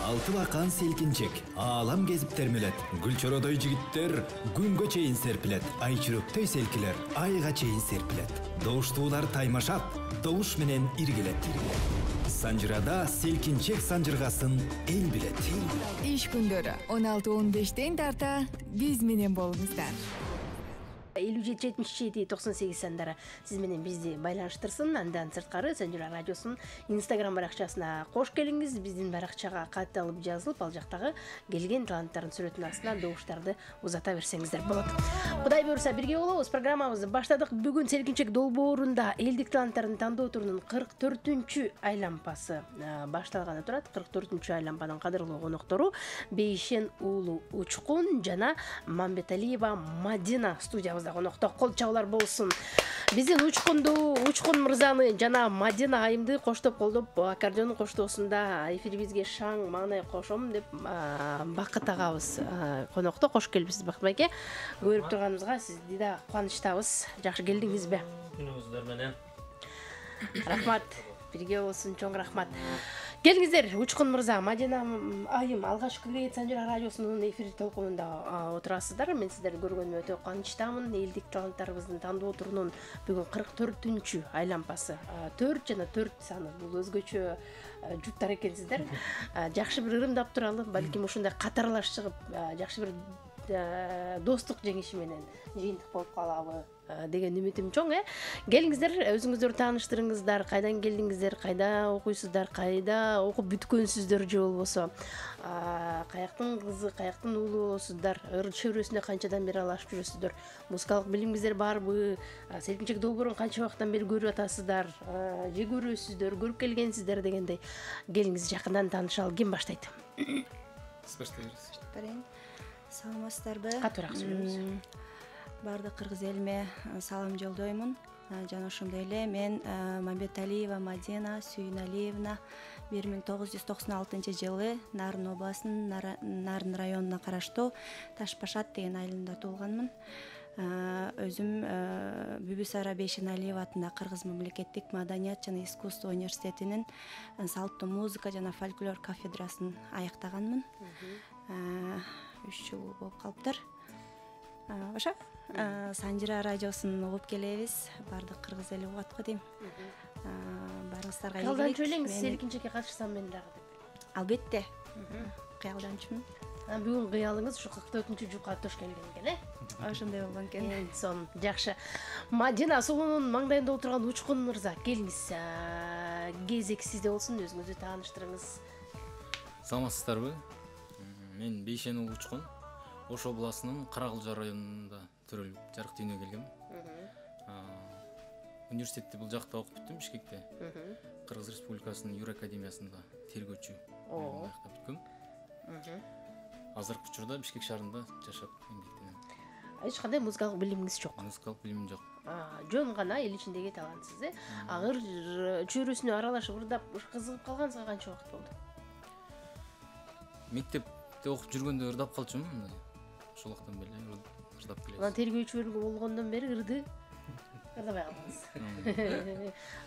Алты бақан селкинчек, алам кезіп термелет. Гүлчөрөдөй жигиттер күнгө чейин серпилет. Айчүрөктөй селкилер айга чейин серпилет. Добуштуулар таймашат, добуш менен иргилет. Санжырада селкинчек санжыргасын эл билет. Иш күндөрү 16-15 тарта биз менен болуңуздар. 57-77-98 сандары сиз менен бизди байланыштырсын. Андан сырткары Санжыра радиосунун Instagram баракчасына кош келиңиз. Биздин баракчага кат алып жазылып, ал жактагы келген таланттардын сүрөтүнүн астына добуштарды узата берсеңиздер болот. Кудай буйруса бирге болобуз. Программабызды баштадык. Бүгүн Селкинчек долбоорунда элдик таланттардын тандоо турунун 44-чү айлампасы башталганы турат. 44-чү айлампанын кадырлуу коноктору Бейшен уулу Учкун жана Мамбеталиева Мадина студиябызда конокто. Кол чабуулар болсун. Биздин Учкун мырзаны жана Мадина айымды коштоп колдоп, аккордеондун коштоосунда эфирибизге шаң маанай кошом деп Бакыт агабыз конокто. Кош келипсиз Бакыт байке. Көрүп турганыбызга сизди да кубанычтабыз. Жакшы келдиңизби? Күнүңүздөр менен. Рахмат. Бирге болсун, чоң рахмат. Келиңиздер, Учкун мырза, Мадина айым, алгачкы ирет Санжыра радиосунун эфир толкунунда отурасыздар. Мен сиздерди көргөнүмө өтө кубанычтамын. Элдик таланттарыбыздын тандоо турунун бүгүн 44-чү айлампасы. 4 жана 4 саны бул өзгөчө жуттар экенсиздер. Жакшы бир ырымдап туралы, балким ушундай катарлаш чыгып, жакшы бир достук жеңиши менен жыйынтык болуп калабы деген үмүтүм чоң. Келиңиздер, өзүңүздөрдү тааныштырыңыздар. Кайдан келдиңиздер, кайда окуйсуздар, кайда окуп бүткөнсүздөр же болбосо каяктын кызы, каяктын уулу болосуздар, ыр чөйрөсүндө канчадан бери алашып жүрөсүздөр, музыкалык билимиңиздер барбы, Селкинчек долбоорун канча убакыттан бери көрүп атасыздар, же көрөсүздөр, көрүп келгенсиздер дегендей. Келиңиз жакындан таанышалы. Ким баштайт? Сиз баштайсыз. Саламатсыздарбы? Катуураак сүйлөңүз. Бардык кыргыз элиме салам жолдоймун. Жана ошондой эле мен Мамбеталиева Мадина Сүйүналиевна 1996 жылы Нарын областынын Нарын районуна караштуу Ташпашат деген айылында туулганмын. Өзүм Бүбүсара Бейшеналиева атындагы Кыргыз мамлекеттик маданият жана искусство университетинин салттуу музыка жана фольклор кафедрасын аяктаганмын. 3 жыл болуп калыптыр. Ошо Санжыра радиосун угуп келебиз. Бардык кыргыз эли угат го дейм. Баарыңыздарга ийгилик. Кыялданчу элеңиз Селкинчекке катышсам мен дагы деп. Албетте. Кыялданчумун. Бүгүн кыялыңыз ушу 44-чү жукка тош келген экен, Ошондой болгон экен. Сон жакшы. Мадина сулунун маңдайында отурган Учкун мырза, келиңиз. Кезек сизде болсун, өзүңүздү тааныштырыңыз. Саламатсыздарбы? Мен Бейшен уулу Учкун. Ош областынын Каракылжа районунда төрөлүп, жарык дүйнөгө келгем. Университетти бул жакта окуп бүттүм, Бишкекте. Кыргыз Республикасынын Юр академиясында тергөөчү аяктап бүткөм. Азыркы учурда Бишкек шаарында жашап эмгектенем. Эч кандай музыкалык билимиңиз жок? Музыкалык билимим жок. Жөн гана эл ичиндеги талантсыз, Агыр чөйрөсүнө аралашып ырдап кызыгып калганыңызга канча убакыт болду? Мектепте окуп жүргөндө ырдап калчумун мындай. Ошол вакыттан бери ырдап келебиз. Анан тергөөчү болгондон бери ырдабай калдыңыз.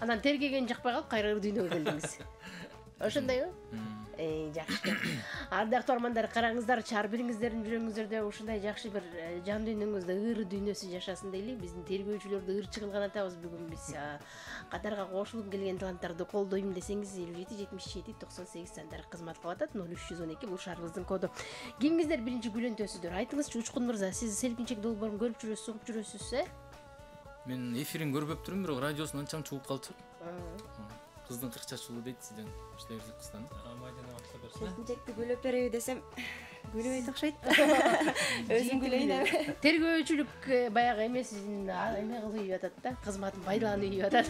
Анан тергеген жакпай калып кайра ыр дүйнөгө келдиңиз. Ошондойбу? Жакшы. Ардактуу армандар, караңыздар, ар бириңиздердин жүрөгүңүздөрдө ушундай жакшы бир жан дүйнөңүздө ыр дүйнөсү жашасын дейли. Биздин тергөөчүлөрдү ырчыгын канатабыз бүгүн биз. Катарга кошулуп келген таланттарды колдойм десеңиз 57-77-98 сандар кызмат кылып атат. 0312 бул шаарыбыздын коду. Кимиңиздер биринчи күлөнтөсүдөр? Айтыңызчы Учкун мырза, сиз Селкинчек долбоорун көрүп жүрөсүз, угуп жүрөсүз, Мен эфирин көрбөп турмун, бирок радиосун анчам чугуп калчу. Кыздын 40 чачулуу дейт сизден. Уштай берсек кыздан. Мадина башка берсин. Селкинчекти күлөп береби десем, күлөбөйт окшойт. Өзүм күлөйүн. Тергөөчүлүк баягы эмес, эме кылып ийип атат да, кызматын пайдаланып ийип атат.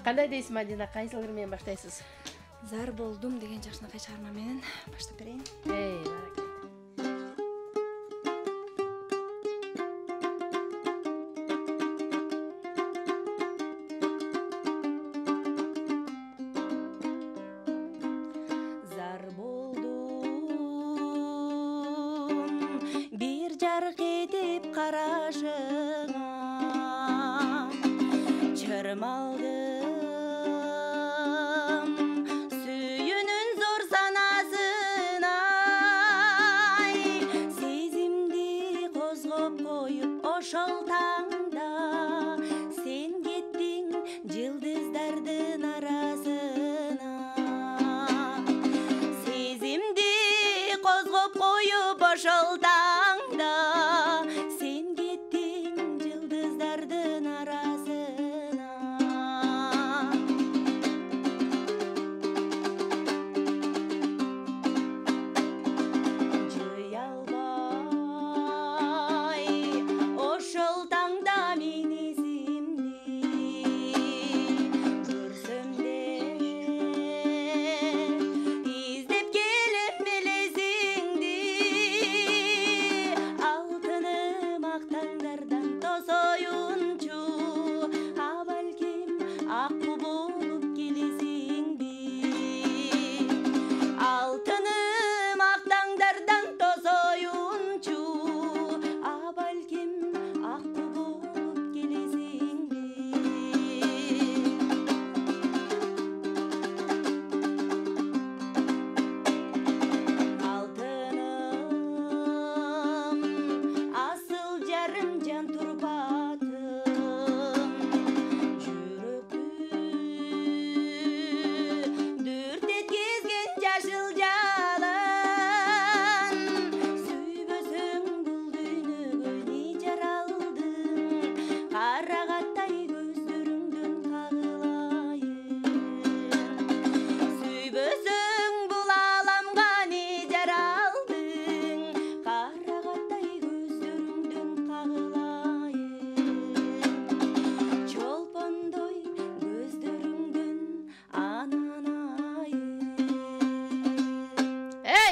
Кандай дейсиз Мадина, кайсыл ыр менен баштайсыз? Зар болдум деген жакшынакай чыгарма менен баштап берейин. Баракет. Çırmaldım suyunun zor жүздөрдүн арасына сезимди козгоп коюп ошол таңда сен кеттиң жылдыздардын арасына жый албай ошол таңда мен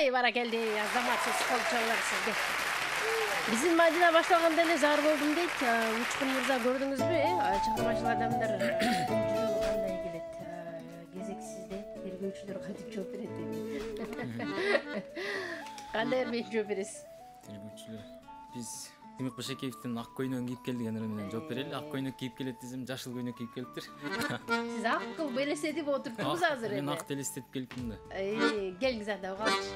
Баракелди, азаматсыз колчоолор сизге. Биздин Мадина башталганда эле зар болдум дейт. Учкун мырза көрдүңүзбү? Чыгармачылардан бир кандай келет? Кезек сизде, тергөөчүлөр кантип жооп берет дейт. Кандай жооп бересиз? Тергөөчүлөр биз Тимик Башакеевдин ак көйнөгүн кийип келдигени менен жооп берели. Ак көйнөк кийип келет десем, жашыл көйнөк кийип келиптир. Сиз акыл белестетип отурдуңуз азыр эми. Мен акты элестетип келиптим да. Келиңиз анда угалычы.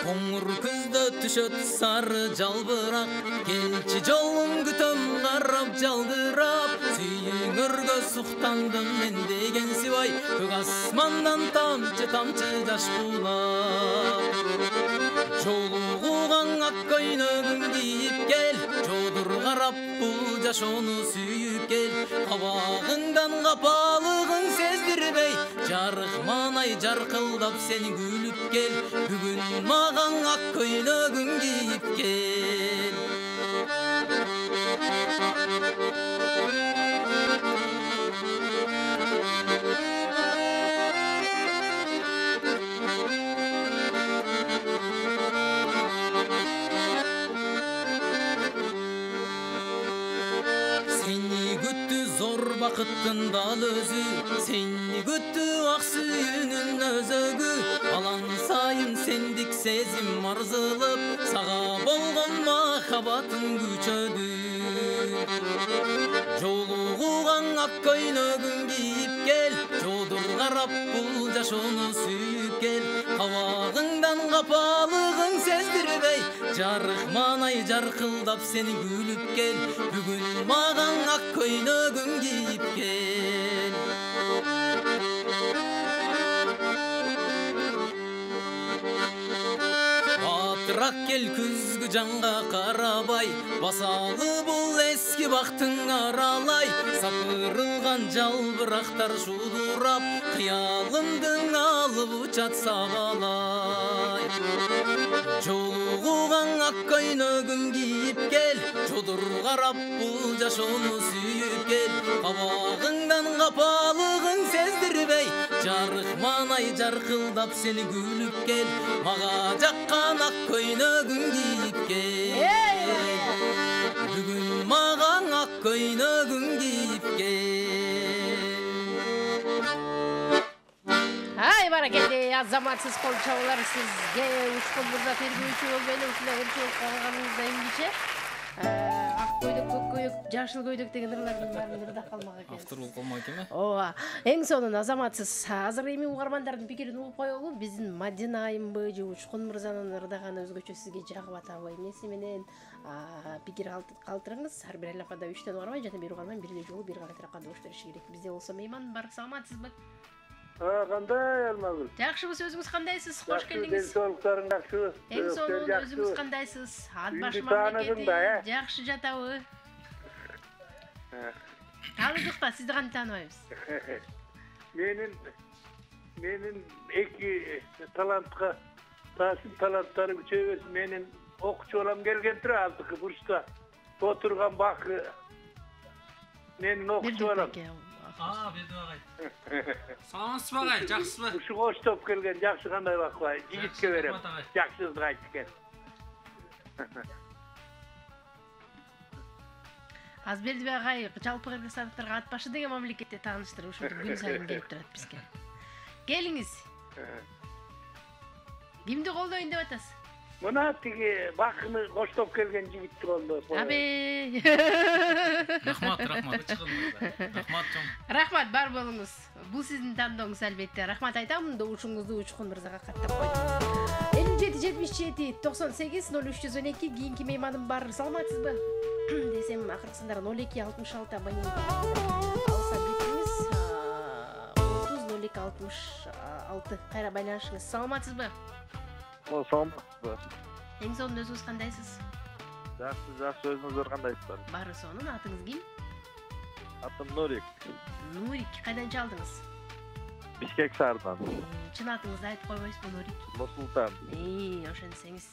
Коңур күздө түшөт сары жалбырак, келчи жолун күтөм карап жалдырап. Сүйүңөргө суктандым мен деген сибай, көк асмандан тамчы тамчы жаш кулап. Жолугуган ак көйнөгүн кийип кел, жодур карап бул жашоону сүйүп кел. Кабагыңдан капалыгың сездирбей, жарык маанай жаркылдап сени күлүп кел. Бүгүн маған ак көйнөгүн кийип кел. Сени күттү зор бакыттын дал өзү, сени күттү ак сүйүүнүн өзөгү. Алан сайын сендик сезим арзылып, сага болгон махабатым күчөдү. Жолугуган ак көйнөгүн кийип кел, жодур карап бул жашоону сүйүп кел. Кабагыңдан капалыгың сездирбей, жарык маанай жаркылдап сени күлүп кел. Бүгүн маған ак көйнөгүн кийип кел. Батыраак кел күзгү жанга карабай, басалы бул эски бактың аралай. Сапырылган жалбырактар шудурап, кыялымдың алып учат сагалай. Жолугуган ак көйнөгүн кийип кел, жодур карап бул жашоону сүйүп кел. Кабагыңдан капалыгың сездирбей, жарык маанай жаркылдап сени күлүп кел. Мага жаккан ак көйнөгүн кийип кел. Бүгүн маған ак көйнөгүн кийип кел. Ай, баракелди, азаматсыз колчоолор сизге Учкун мырза тергөөчү болбой эле ушундай өрчөп калганыңыздан кийинче ак көйнөк көк көйнөк Жашыл көйдөк деген ырлардын баарын ырдап калмак экен. Автор болуп калмак экен. Ооба. Эң сонун азаматсыз. Азыр эми угармандардын пикирин угуп коелу. Биздин Мадина айымбы же Учкун мырзанын ырдаганы өзгөчө сизге жагып атабы? Эмнеси менен пикир калтырыңыз. Ар бир айлапада 3төн угарман жана бир угарман бирдей жолу бир кара тарапка добуш бериши керек. Бизде болсо мейман бар. Саламатсызбы? Кандай Алмагүл? Жакшыбыз, өзүңүз кандайсыз? Кош келдиңиз. Денсаулыктарың жакшыбы? Эң сонун өзүңүз кандайсыз? Ат башы таанысың да, мамлекети жакшы жатабы? Таныдык да, сизди кантип тааныбайбыз? Менин эки талантка таланттары күчөй берсин. Менин окуучу балам келген тур алдыкы бурчта отурган бакы менин окуучу балам. Бердибек агай. Саламатсызбы агай, жакшысызбы? Ушу коштоп келген жакшы кандай бакла, жигитке берем. Жакшысызды айтып кел. Аз Бердибек агай жалпы кыргызстандыктарга ат башы деген мамлекетте тааныштырып ушинтип күн сайын келип турат бизге. Келиңиз. Кимди колдойн деп атасыз? Мына тиги бакыны коштоп келген жигитти колдоп. Абе. Рахмат. Рахмат чоң. Рахмат, бар болуңуз. Бул сиздин тандооңуз албетте. Рахмат айтамын, добушуңузду Учкун мырзага каттап койдум. 57-77-98-0312 кийинки мейманым бар. Саламатсызбы? Десем акыркысында 0266 абонент алса бетиңиз 30-02-66 кайра байланышыңыз. Саламатсызбы? Саламатсызбы. Эң сонун өзүңүз кандайсыз? Жакшы, өзүңүздөр кандайсыздар? Баары сонун. Атыңыз ким? Атым Нурик. Нурик, кайдан чалдыңыз? Бишкек шаарынан. Чын атыңызды айтып койбойсузбу, Нурик? Нурсултан. Ошентсеңиз.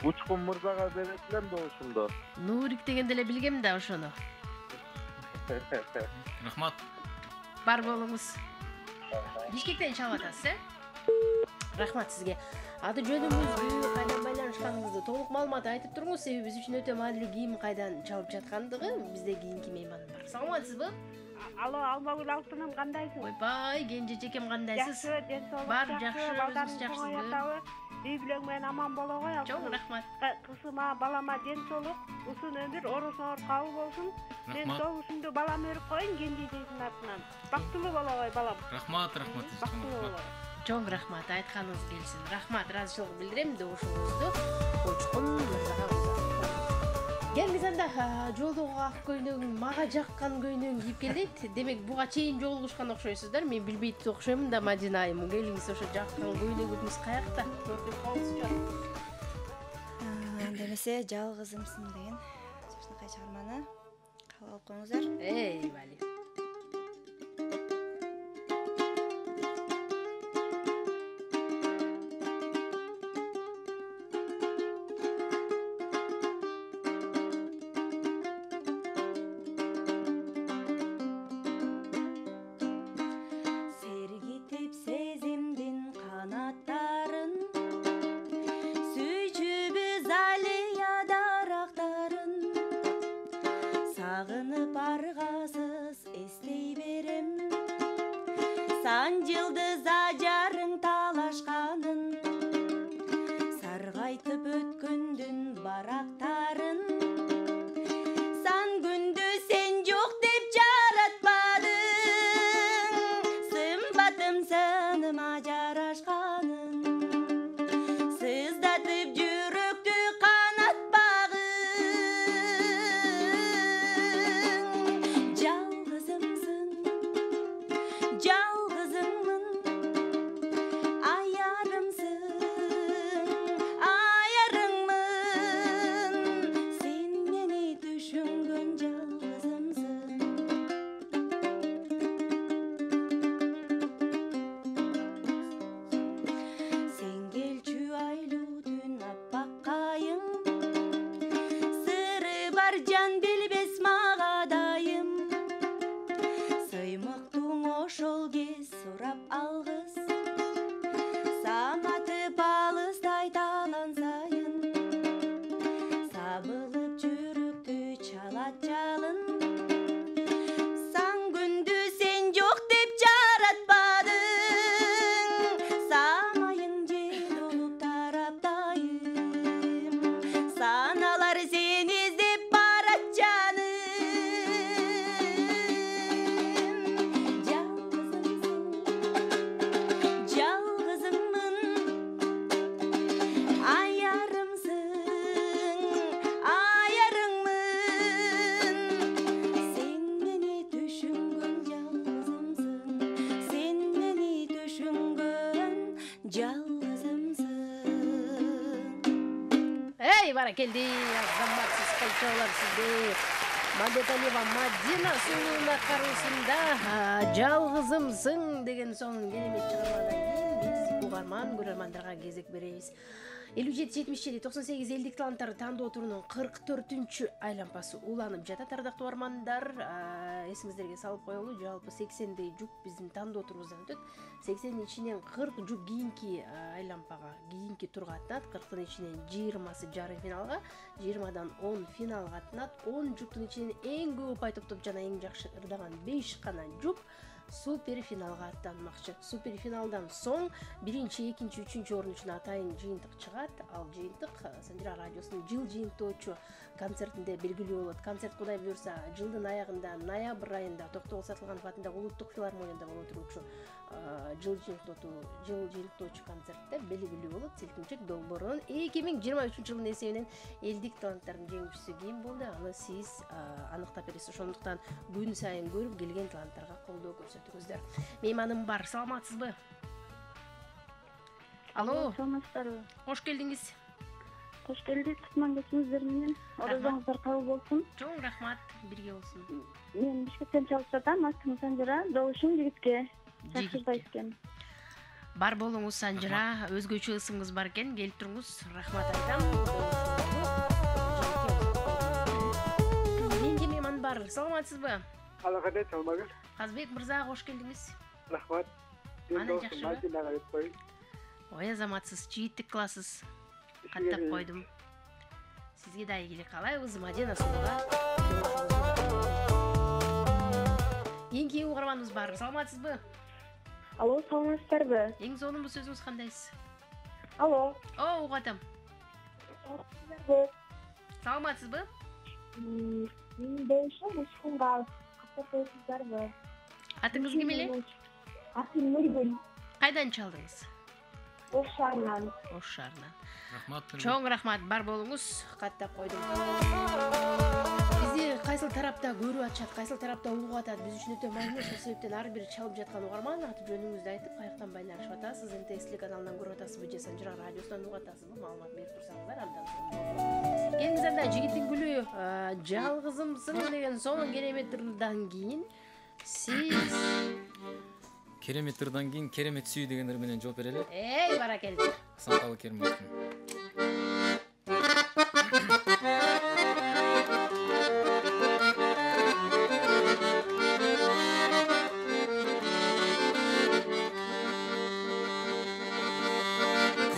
Учкун мырзага берет элем добушумду. Нурик дегенде эле билгем да ошону. Рахмат. Бар болуңуз. Бишкектен чалып атасыз, Рахмат сизге. Аты жөнүңүздү, кайдан байланышканыңызды толук маалымат айтып туруңуз, себеби биз үчүн өтө маанилүү ким кайдан чалып жаткандыгы. Бизде кийинки мейман бар. Саламатсызбы? Алло, Алмагүл алтыным, кандайсың? Ойбай, кенжечекем кандайсыз? Жакшы, денсаулык бар, жакшы, өзүңүз жакшысызбы? Үй бүлөң менен аман болгой. Чоң рахмат. Кызыма, балама денсаулык, узун өмүр, оросоор кабыл болсун. Мен добушумду балам өрүп коеюн, кенжечектин атынан. Бактылуу болобой балам. Рахмат. Бактылуу болобой. Чоң рахмат, айтканыңыз келсин. Рахмат, ыраазычылык билдирем добушуңузду Учкун мырзага. Келиңиз анда жолдогу ак көйнөгүң, мага жаккан көйнөгүң кийип келет. Демек буга чейин жолугушкан окшойсуздар. Мен билбейт окшоймун да Мадина айым. Келиңиз, ошо жаккан көйнөгүңүз каякта? Демесе жалгызымсың деген жашынакай чыгарманы кабыл алып коюңуздар. Бали. Сан жылдыз ажарың талашканын, саргайтып өткөндүн барактарын, сан күндү сен жок деп жаратпадың, сымбатым сыныма жарашканын, сыздатып жүрөктү канатпагың, жалгызымсың, жалгызыңмын, жалгызымсың. Эй, баракелди, азаматсыз колчолор сизде. Мамбеталиева Мадина сулууна кароосунда жалгызымсың деген сонун керемет чыгармадан кийин биз угарман көрөрмандарга кезек беребиз. 57-77-98 элдик таланттар тандоо турунун 44-чү айлампасы уланып жатат. Ардактуу угармандар, эсиңиздерге салып коелу, жалпы 80дей жуп биздин тандоо турубуздан өтөт. 80-ин ичинен 40 жуп кийинки айлампага, кийинки турга аттанат. 40-тын ичинен 20сы жарым финалга, 20дан 10 финалга аттанат. 10 жуптун ичинен эң көп упай топтоп жана эң жакшы ырдаган 5 гана жуп супер финалга аттанмакчы. Супер финалдан соң биринчи, экинчи, үчүнчү орун үчүн атайын жыйынтык чыгат. Ал жыйынтык Санжира радиосунун жыл жыйынтоочу концертинде белгилүү болот. Концерт Кудай буйрса жылдын аягында, ноябрь айында Токтогул Сатылганов атындагы улуттук филармонияда боло турчу жыл жыйынтоочу концертте белгилүү болот. Селтинчек долбоорунун 2023-жылдын эсебинен элдик таланттардын жеңүүчүсү ким болду? Аны сиз аныктап бересиз. Ошондуктан күн сайын көрүп келген таланттарга колдоо көрсөтүңүздөр. Мейманым бар, саламатсызбы? Алло. Саламатсыздарбы? Кош келдиңиз. Кош келдик. Кутман кечиңиздер менен. Оразаңыздар кабыл болсун. Чоң рахмат, бирге болсун. Мен Бишкектен чалып жатам. Аттым Санжира. Добушум жигитке. Жакшырбай экен. Бар болуңуз Санжира, өзгөчө ысымыңыз бар экен, келип туруңуз. Рахмат айтам. Менде мейман бар. Саламатсызбы? Алакаде салмагыр. Казбек мырза, кош келдиңиз. Рахмат. Анан жакшыбы? Ой, азаматсыз, чийиттик кыласыз. Каттап койдум. Сизге да ийгилик каалайбыз, Мадина сууга. Эң угарманыбыз бар. Саламатсызбы? Алло, саламатсыздарбы? Эң сонун сөзүңүз кандайсыз? Алло. О, угатам. Саламатсызбы? Мен Бейшем ушунга каттапсыздарбы? Атыңыз ким эле? Атым Нургүл. Кайдан чалдыңыз? Ош шаарынан. Ош шаарынан. Рахмат. Чоң рахмат, бар болуңуз. Каттап койдум. Бизди кайсыл тарапта көрүп атышат, кайсыл тарапта угуп атат, биз үчүн өтө маанилүү. Ошол себептен ар бир чалып жаткан угарман аты жөнүңүздү айтып, каяктан байланышып атасыз, НТС каналынан көрүп атасызбы же Санжира радиосунан угуп атасызбы, маалымат берип турсаңыздар абдан сонун. Келиңиз анда жигиттин гүлү жалгызымсың деген сонун керемет ырдан кийин сиз Керемет ырдан кийин керемет сүй деген ыр менен жооп берели. Эй, баракелди. Сапалы керемет.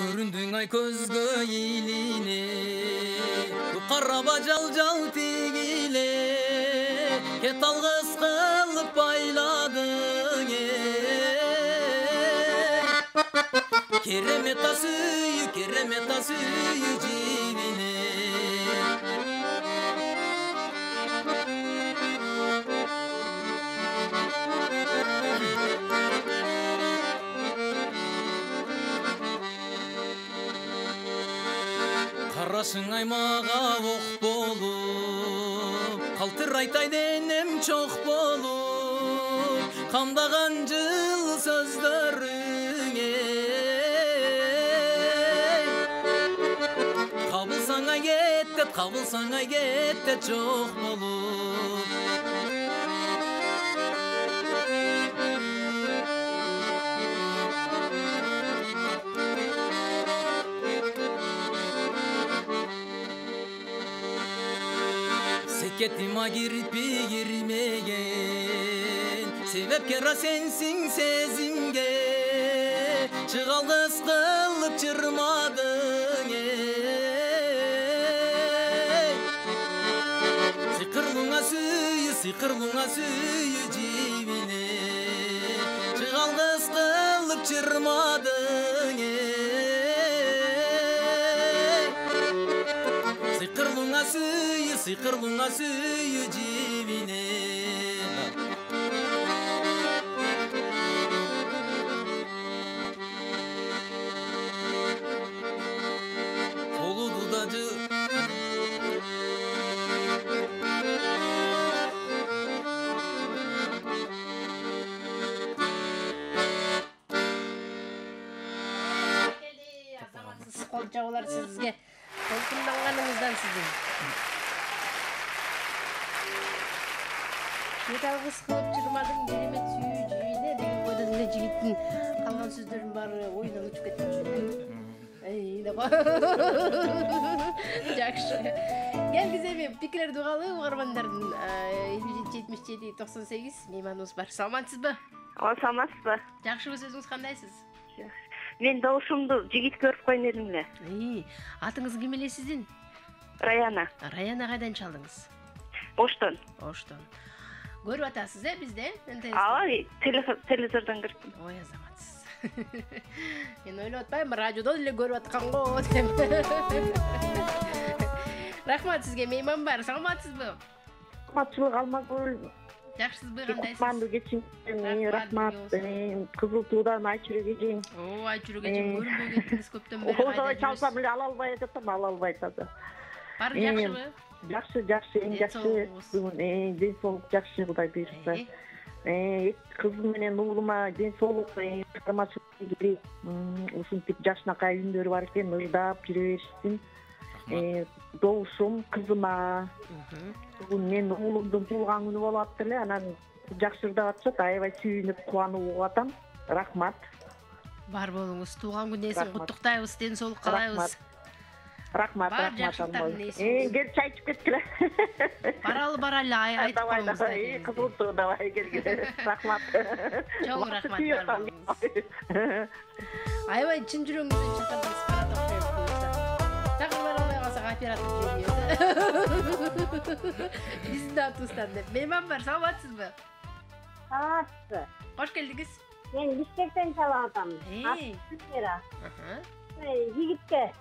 Көрүндүң ай көзгө илине, караба жал тигиле, кет алгыс кылып байладың. Керемет асүйү жибине. Карашың аймага ок болуп, калтырайтай денем чок болуп, камдаган жыл сөздөрүңө. Кабылсаң ай кетте чок болуп. Секетима кирпи кирмеген, себепкер сенсиң сезимге, чыгалгыс кылып чырмадың. Сыйкырлуңа сүйү жибине, чыгалгыс кылып чырмадың. Сыйкырлуңа сүйү жибине. Толуду да Канча болар сизге толкунданганыңыздан сиздин. Кет алгыс кылып жырмадың керемет сүйүү жүйүнө деген койдон эле жигиттин калган сөздөрүнүн баары оюнан учуп кетмекчи. Деп. Жакшы. Келгиз эми пикирлерди угалы угармандардын 77-98 мейманыбыз бар. Саламатсызбы? Саламатсызбы? Жакшыбы, өзүңүз кандайсыз? Мен добушумду жигит көрүп койн элем эле. Атыңыз ким эле сиздин? Раяна. Раяна кайдан чалдыңыз? Оштон. Оштон. Көрүп атасыз бизде? Ооба, телевизордон көрдүм. Ой, азаматсыз. Мен ойлоп атпайм, радиодон эле көрүп аткан го деп. Рахмат сизге, мейман бар. Саламатсызбы? Саламатчылык алмагүл. Жакшысызбы, кандайсыз? Кутманды кечиң. Рахмат. Кызыл туудан Айчүрөк эжең. Айчүрөк эжең көрүнбөй кеттиңиз көптөн бери. Ошо чалсам эле ала албай атам, ала албай атат. Баары жакшыбы? Жакшы, эң жакшы. Ден соолук жакшы, Кудай буйрса. Кызым менен уулума ден соолук, кармачылык тилейм. Ушинтип жашынакай үндөрү бар экен, ырдап жүрө беришсин. Добушум кызыма. Бүгүн мен уулумдун туулган күнү болуп атты эле, анан жакшы ырдап атышат, аябай сүйүнүп, кубанып угуп атам. Рахмат. Бар болуңуз. Туулган күнүңүздөн куттуктайбыз, ден соолук каалайбыз. Рахмат. Кел чай ичип кеткиле. Баралы айтып коюңуз. Кызыл туу давай келгиле. Рахмат. Чоң рахмат. Аябай чын жүрөгүңүздөн чакырдыңыз, барат окшойт. Чакырып бара албай калсак оператор жейт. Биздин атыбыздан деп. Мейман бар, саламатсызбы? Саламатсызбы. Кош келдиңиз. Мен Бишкектен чалып атам. Жигитке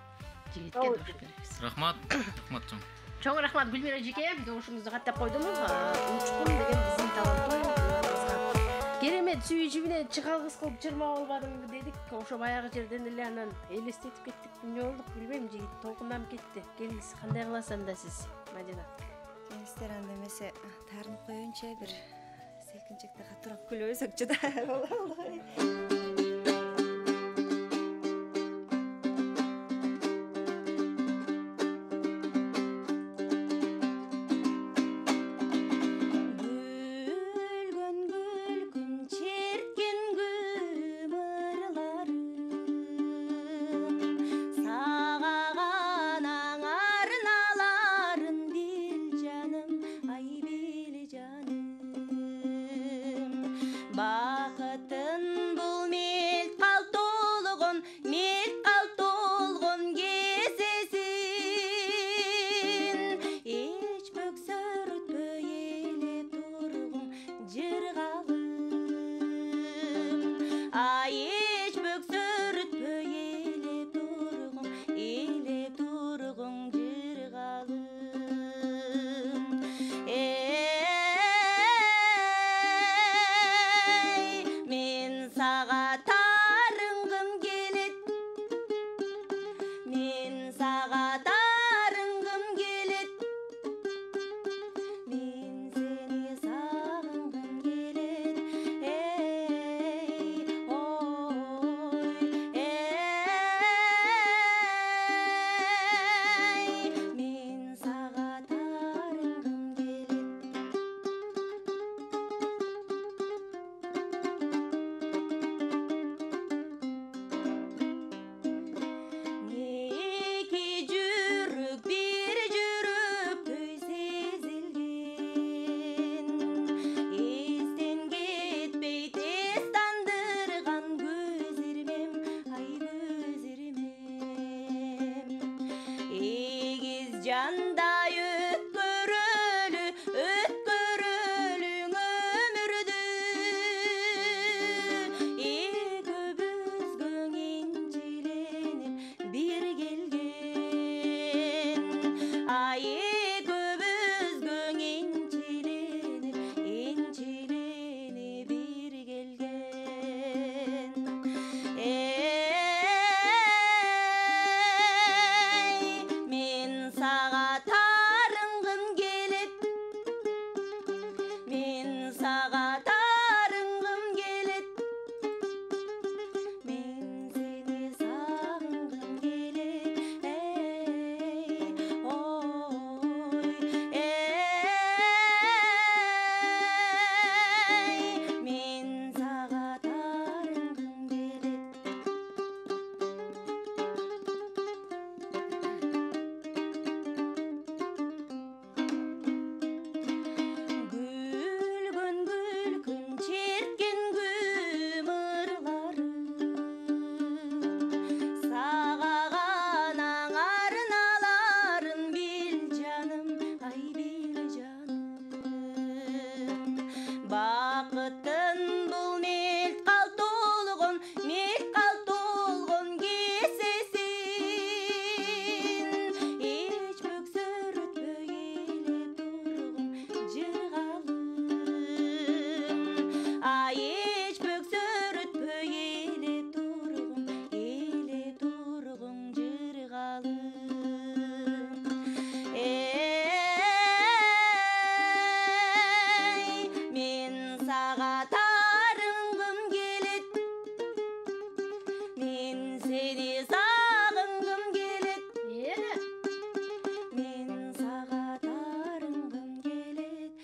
добуш беребиз. Рахмат чоң. Чоң рахмат Гүлмира эжеке, добушуңузду каттап койдум. Учкун деген биздин таланттуу. Керемет сүйүүчү менен чыгалгыс кылып жырма албадыңбы дедик. Ошо баягы жерден эле анан элестетип кеттик. Эмне болдук билбейм, жигит толкунданып кетти. Келиңиз, кандай кыласыз анда сиз, Мадина? Сиздер анда эмесе таарынып коеюнчу, бир селкинчекте катуураак күлөбүзөкчү да болобу? сага тарынгым келет мен сени сагынгым келет мен сага тарынгым келет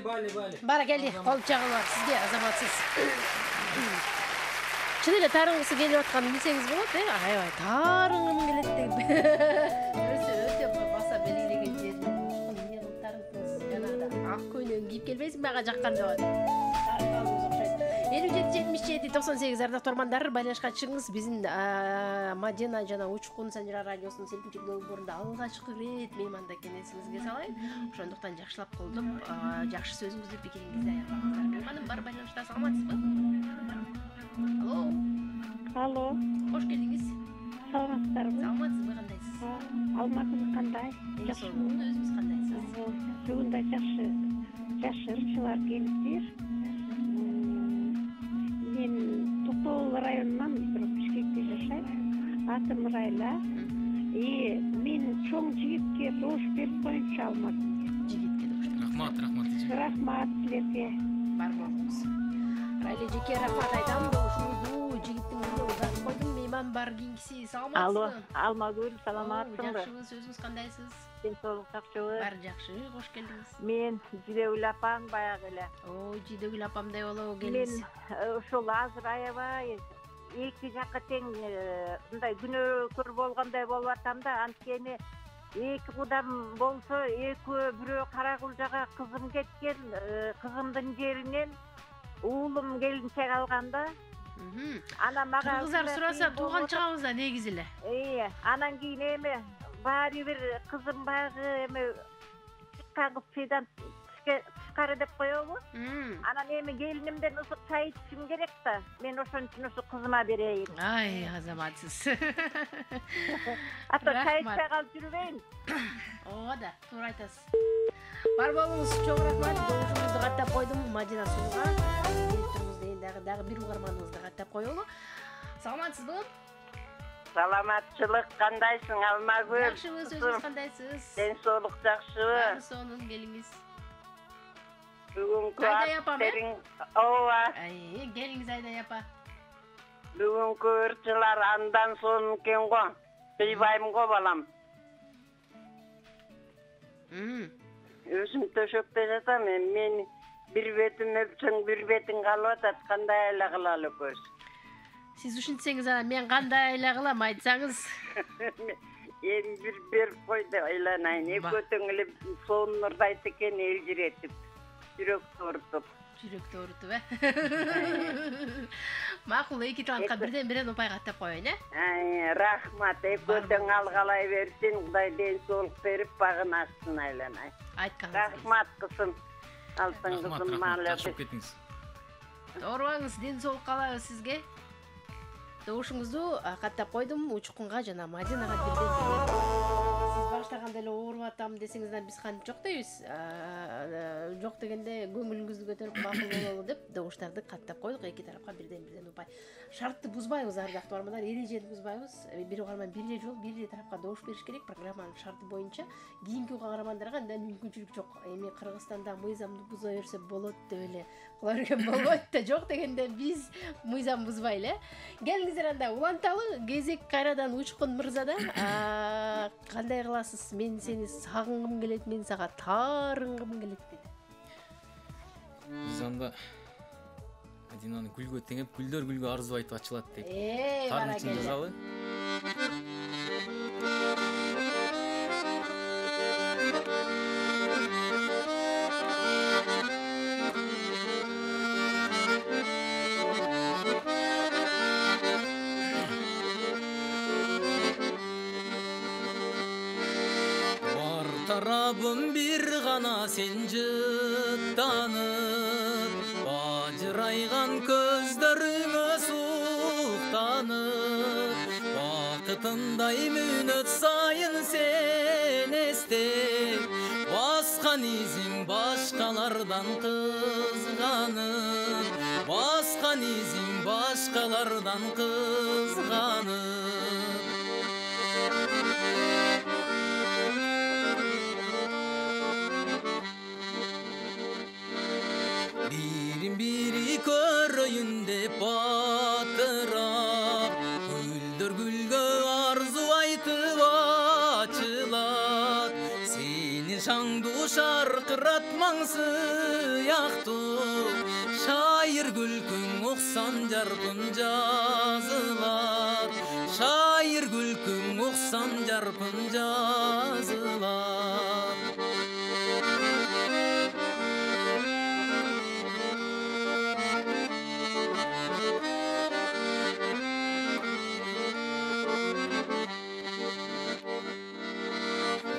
Бали. Бара келди, кол чагылар сизге азаматсыз. Чын эле тарынгысы келип атканын билсеңиз болот, аябай тарынгым келет деп. Өтө баса белгилеген жерин эмне кылып тарынгыңыз жанагыда ак көйнөгүн кийип келбейсиңби ага жаккан жагат. Тарынгаңыз окшойт. 57-77-98 ардактуу тормандар байланышка чыгыңыз. Биздин Мадина жана Учкун Санжара радиосунун селкинчек долбоорунда алгачкы рет мейманда экенсиңизге салайын. Ошондуктан жакшылап колдоп, жакшы сөзүңүздү, пикириңизди аябаңыздар. Мейманым бар байланышта, саламатсызбы? Алло. Хош келдиңиз. Саламатсыздарбы? Саламатсызбы, кандайсыз? Алматыңыз кандай? Жакшымын, өзүңүз кандайсыз? Бүгүн да жакшы ырчылар келиптир. Мен Токтогул районунан Бишкекте жашайм. Атым Райла. Мен чоң жигитке добуш берип коюнчу алмадым. Жигитке добуш. Рахмат силерге. Бар болуңуз. Райла жеке рахмат айтам. Добушуңузду жигиттин өзү узатып койдум. Мейман бар кийинкиси. Саламатсызбы? Алло, Алмагүл, саламатсыңбы? Жакшыбыз, өзүңүз кандайсыз? Ден соолук жакшыбы? Бар жакшы, кош келдиңиз. Мен Жидегүл апаң баягы эле. Жидегүл апамдай болобу келиңиз. Мен ошол азыр аябай эки жакка тең мындай күнөөкөр болгондой болуп атам да, анткени эки кудам болсо экөө бирөө Кара Кулжага кызым кеткен, кызымдын жеринен уулум келинчек алганда. Анан мага кыздар сураса тууган чыгабыз да негизи эле. Анан кийин эми баары бир кызым баягы эми чыккан кыздан тышкары деп коебу. Анан эми келинимден ысык чай ичишим керек да. Мен ошон үчүн ушу кызыма берейин. Ай, азаматсыз. Ата чай ичпей калып жүрбөйүн. Ооба да, туура айтасыз. Бар болуңуз, чоң рахмат. Добушуңузду каттап койдум Мадина Сууга. Турмуз дейин дагы бир угарманыбызды каттап коелу. Саламатсызбы? Саламатчылык кандайсың, Алмагүл? Жакшыбыз, өзүңүз кандайсыз? Ден соолук жакшыбы? Баары сонун, келиңиз. Бүгүнкү Айдай апам, ооба. Келиңиз Айдай апа. Бүгүнкү ырчылар андан сонун экен го. Кыйбайм го балам. Өзүм төшөктө жатам, мен бир бетим өпсөң, бир бетиң калып атат, кандай эле кылалы көз. Сиз ушинтсеңиз, мен кандай эле кылам, айтсаңыз. Эми бир берип кой деп айланайын. Экөөтөң эле сонун ырдайт экен, элжиретип, жүрөктү урутуп. Жүрөктү урутуп, Макул, эки талантка бирден упай каттап коеюн, Рахмат, экөөтөң алгалай берсин, Кудай ден соолук берип, багын ачсын айланайын. Айтканыңыз. Рахмат кызым. Алтын кызым, Жакшып кетиңиз. Оорубаңыз, ден соолук каалайбыз сизге. Добушуңузду каттап койдум Учкунга жана Мадинага бирден. Сиз баштаганда эле ооруп атам десеңиз да биз кантип жок дейбиз. Жок дегенде көңүлүңүздү көтөрүп макул бололу деп добуштарды каттап койдук эки тарапка бирден упай. Шартты бузбайбыз, ардактуу бармандар, эрежени бузбайбыз. Бир угарман бир эле жол, бир эле тарапка добуш бериш керек программанын шарты боюнча. Кийинки угармандарга андай мүмкүнчүлүк жок. Эми Кыргызстанда мыйзамды буза берсе болот деп эле кыла берген болбойт да. Жок дегенде биз мыйзам бузбайлы. Келиңиздер анда уланталы. Кезек кайрадан Учкун мырзада. Кандай кыласыз? Мен сени сагынгым келет, мен сага тарынгым келет деди. Биз анда Мадинаны гүлгө теңеп, гүлдөр гүлгө арзу айтып ачылат деп. Бара келе. Жазалы. Тарабым бир гана сен жыттанып, бажырайган көздөрүңө суктанып, бакытындай мүнөт сайын сен эстеп, баскан изиң башкалардан кызганып, баскан изиң башкалардан кызганып. кушар кыратмаңсы якту шайыр күлкүң уксан жаркын жазылат шайыр күлкүң уксан жаркын жазылат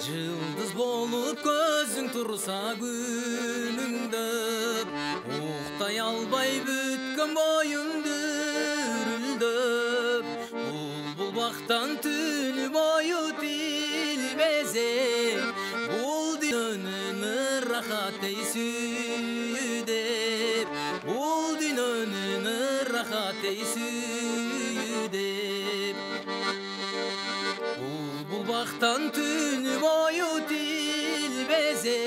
Жылдыз болуп көзүң турса күнүңдө уктай албай бүткөн боюң дүрүлдөп Булбул бактан түнү бою тилбезе бул дүйнөнүн ырахат эй сүйүдеп бул дүйнөнүн ырахат эй сүйүдеп Бул бактан түнү бою тилбезе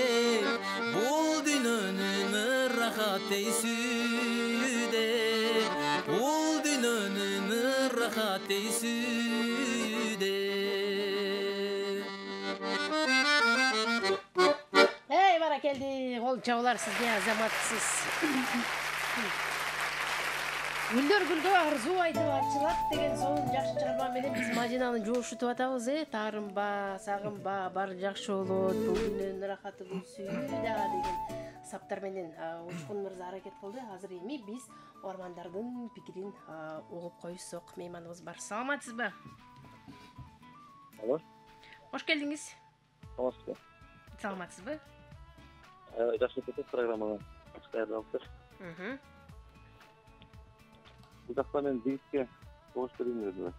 бул дүйнөнүн ырахат эй сүйүдеп бул дүйнөнүн ырахат эй сүйүдеп Эй, баракелди, кол чабуулар сизге азаматсыз. Гүлдөр гүлгө арзуу айтып ачылат деген сонун жакшы чыгарма менен биз Мадинаны жоошутуп атабыз. Таарынба, сагынба, баары жакшы болот. Бул дүйнөнүн ырахаты бул сүйүү да деген саптар менен Учкун мырза аракет кылды. Азыр эми биз ормандардын пикирин угуп коюшсок. Мейманыбыз бар. Саламатсызбы? Алло. Кош келдиңиз. Саламатсызбы? Саламатсызбы? Жакшы кетет программага. Даярдалыптыр. Бул жакта мен жигитке добуш берейин дедим.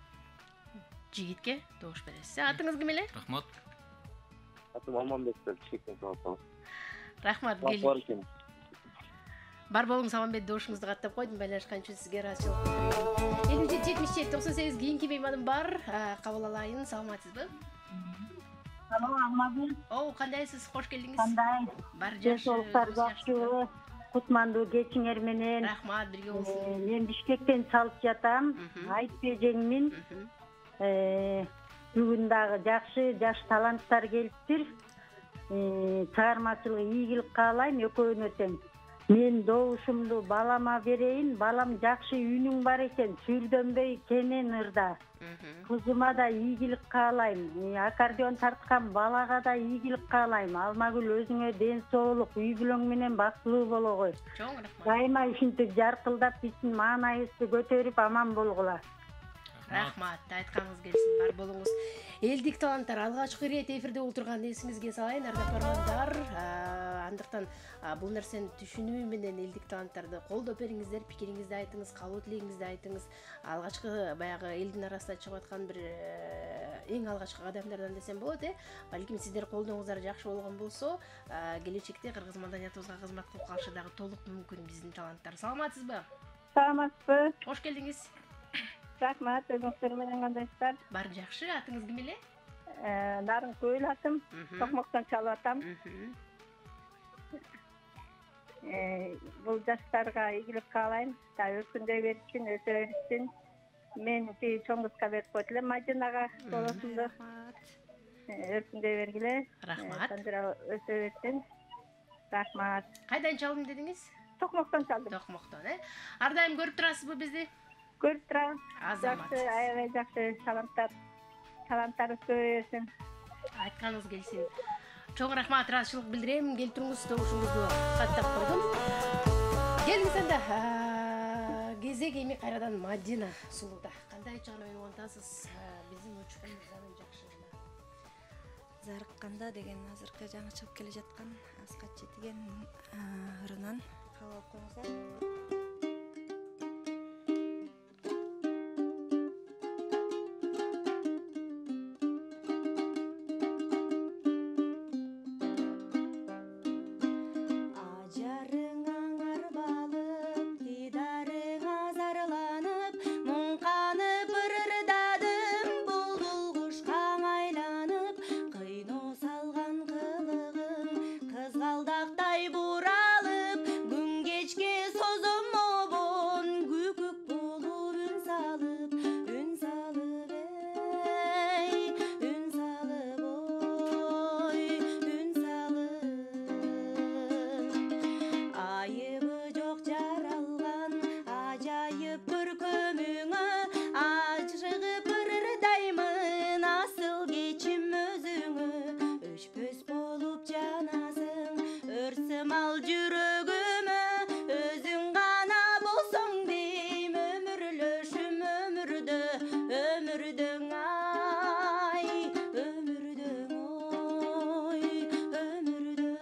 Жигитке добуш бересиз. Атыңыз ким эле? Рахмат. Атым Алманбек деп Бишкектен чыгып Рахмат. Бар болуңуз Саламбек добушуңузду каттап койдум. Байланышкан үчүн сизге ыраазычылык билдирем. 77-97 кийинки мейманым бар. Кабыл алайын. Саламатсызбы? Саламатсызбы? О, кандайсыз? Кош келдиңиз. Кандай? Бар жакшы. Жакшы. Кутмандуу кечиңер менен. Рахмат, бирге болсун. Мен Бишкектен чалып жатам. Айтпе жеңмин. Бүгүн дагы жакшы жаш таланттар келиптир. Чыгармачылык ийгилик каалайм экөөнө тең. Мен добушумду балама берейин. Балам жакшы үнүң бар экен. Сүрдөнбөй кенен ырда. Кызыма да ийгилик каалайм. Аккордеон тарткан балага да ийгилик каалайм. Алмагүл өзүңө ден соолук, үй бүлөң менен бактылуу болгой. Чоң рахмат. Дайыма ушинтип жаркылдап биздин маанайыбызды көтөрүп аман болгула. Рахмат, айтканыңыз келсин, бар болуңуз. Элдик таланттар алгачкы ирет эфирде отурганын эсиңизге салайын, ардактар. Андыктан бул нерсени түшүнүү менен элдик таланттарды колдоп бериңиздер, пикириңизди айтыңыз, каалоо тилегиңизди айтыңыз. Алгачкы баягы элдин арасында чыгып аткан бир эң алгачкы кадамдардан десем болот, Балким сиздер колдооңуздар жакшы болгон болсо, келечекте кыргыз маданиятыбызга кызмат кылып калышы дагы толук мүмкүн биздин таланттар. Саламатсызбы? Саламатсызбы? Кош келдиңиз. Рахмат, өзүңүздөр менен кандайсыздар? Бар жакшы, атыңыз ким эле? Нарынкөл атым, Токмоктон чалып атам. Бул жаштарга ийгилик каалайм, өркүндөй беришин, өсө беришин. Мен чоң кызга берип койду элем Мадинага болосунду. Өркүндөй бергиле. Рахмат. Өсө берсин. Рахмат. Кайдан чалдым дедиңиз? Токмоктон чалдым. Токмоктон, Ар дайым көрүп турасызбы бизди? Көрүп турам. Азамат. Жакшы, аябай жакшы таланттар өсө берсин. Айтканыңыз келсин. Чоң рахмат, ыраазычылык билдирем. Келип туруңуз, добушуңузду каттап койдум. Келиңиз анда. Кезек эми кайрадан Мадина сулууда. Кандай чыгарма менен улантасыз? Биздин Учкун мырзанын жакшылыгына. Зарыкканда деген азыркы жаңы чыгып келе жаткан Аскат Жетиген ырынан кабыл алып коюңуздар. Кызгалдактай буралып, күн кечке созом айсымал жүрөгүмө өзүң гана болсоң дейм өмүрлөшүм өмүрдөң ай өмүрдөң ой өмүрдөң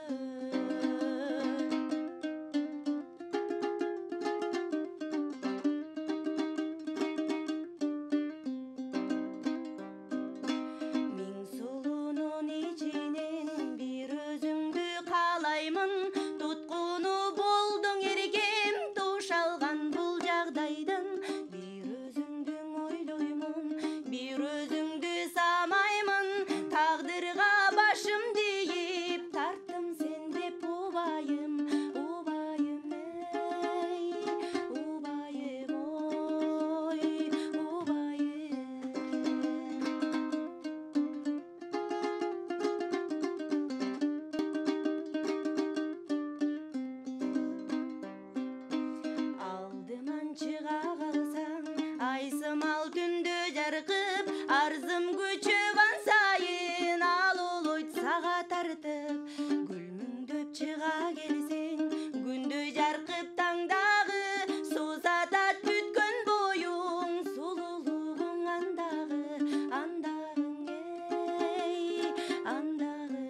миң сулуунун ичинен бир өзүңдү каалаймын туткуну болдуң эргем туш алган бул жагдайдын бир өзүңдүң ойлоймун бир өзүңдү самаймын тагдырга башымды ийип тарттым сен деп убайым эй убайым ой убайым алдыман чыга калсаң айсымал түндө жаркып арзым күчөгөн сайын ал улойт сага тартып күлмүңдөп чыга келсең күндөй жаркып таңдагы сузатат бүткөн боюң сулуулугуң андагың эй андагың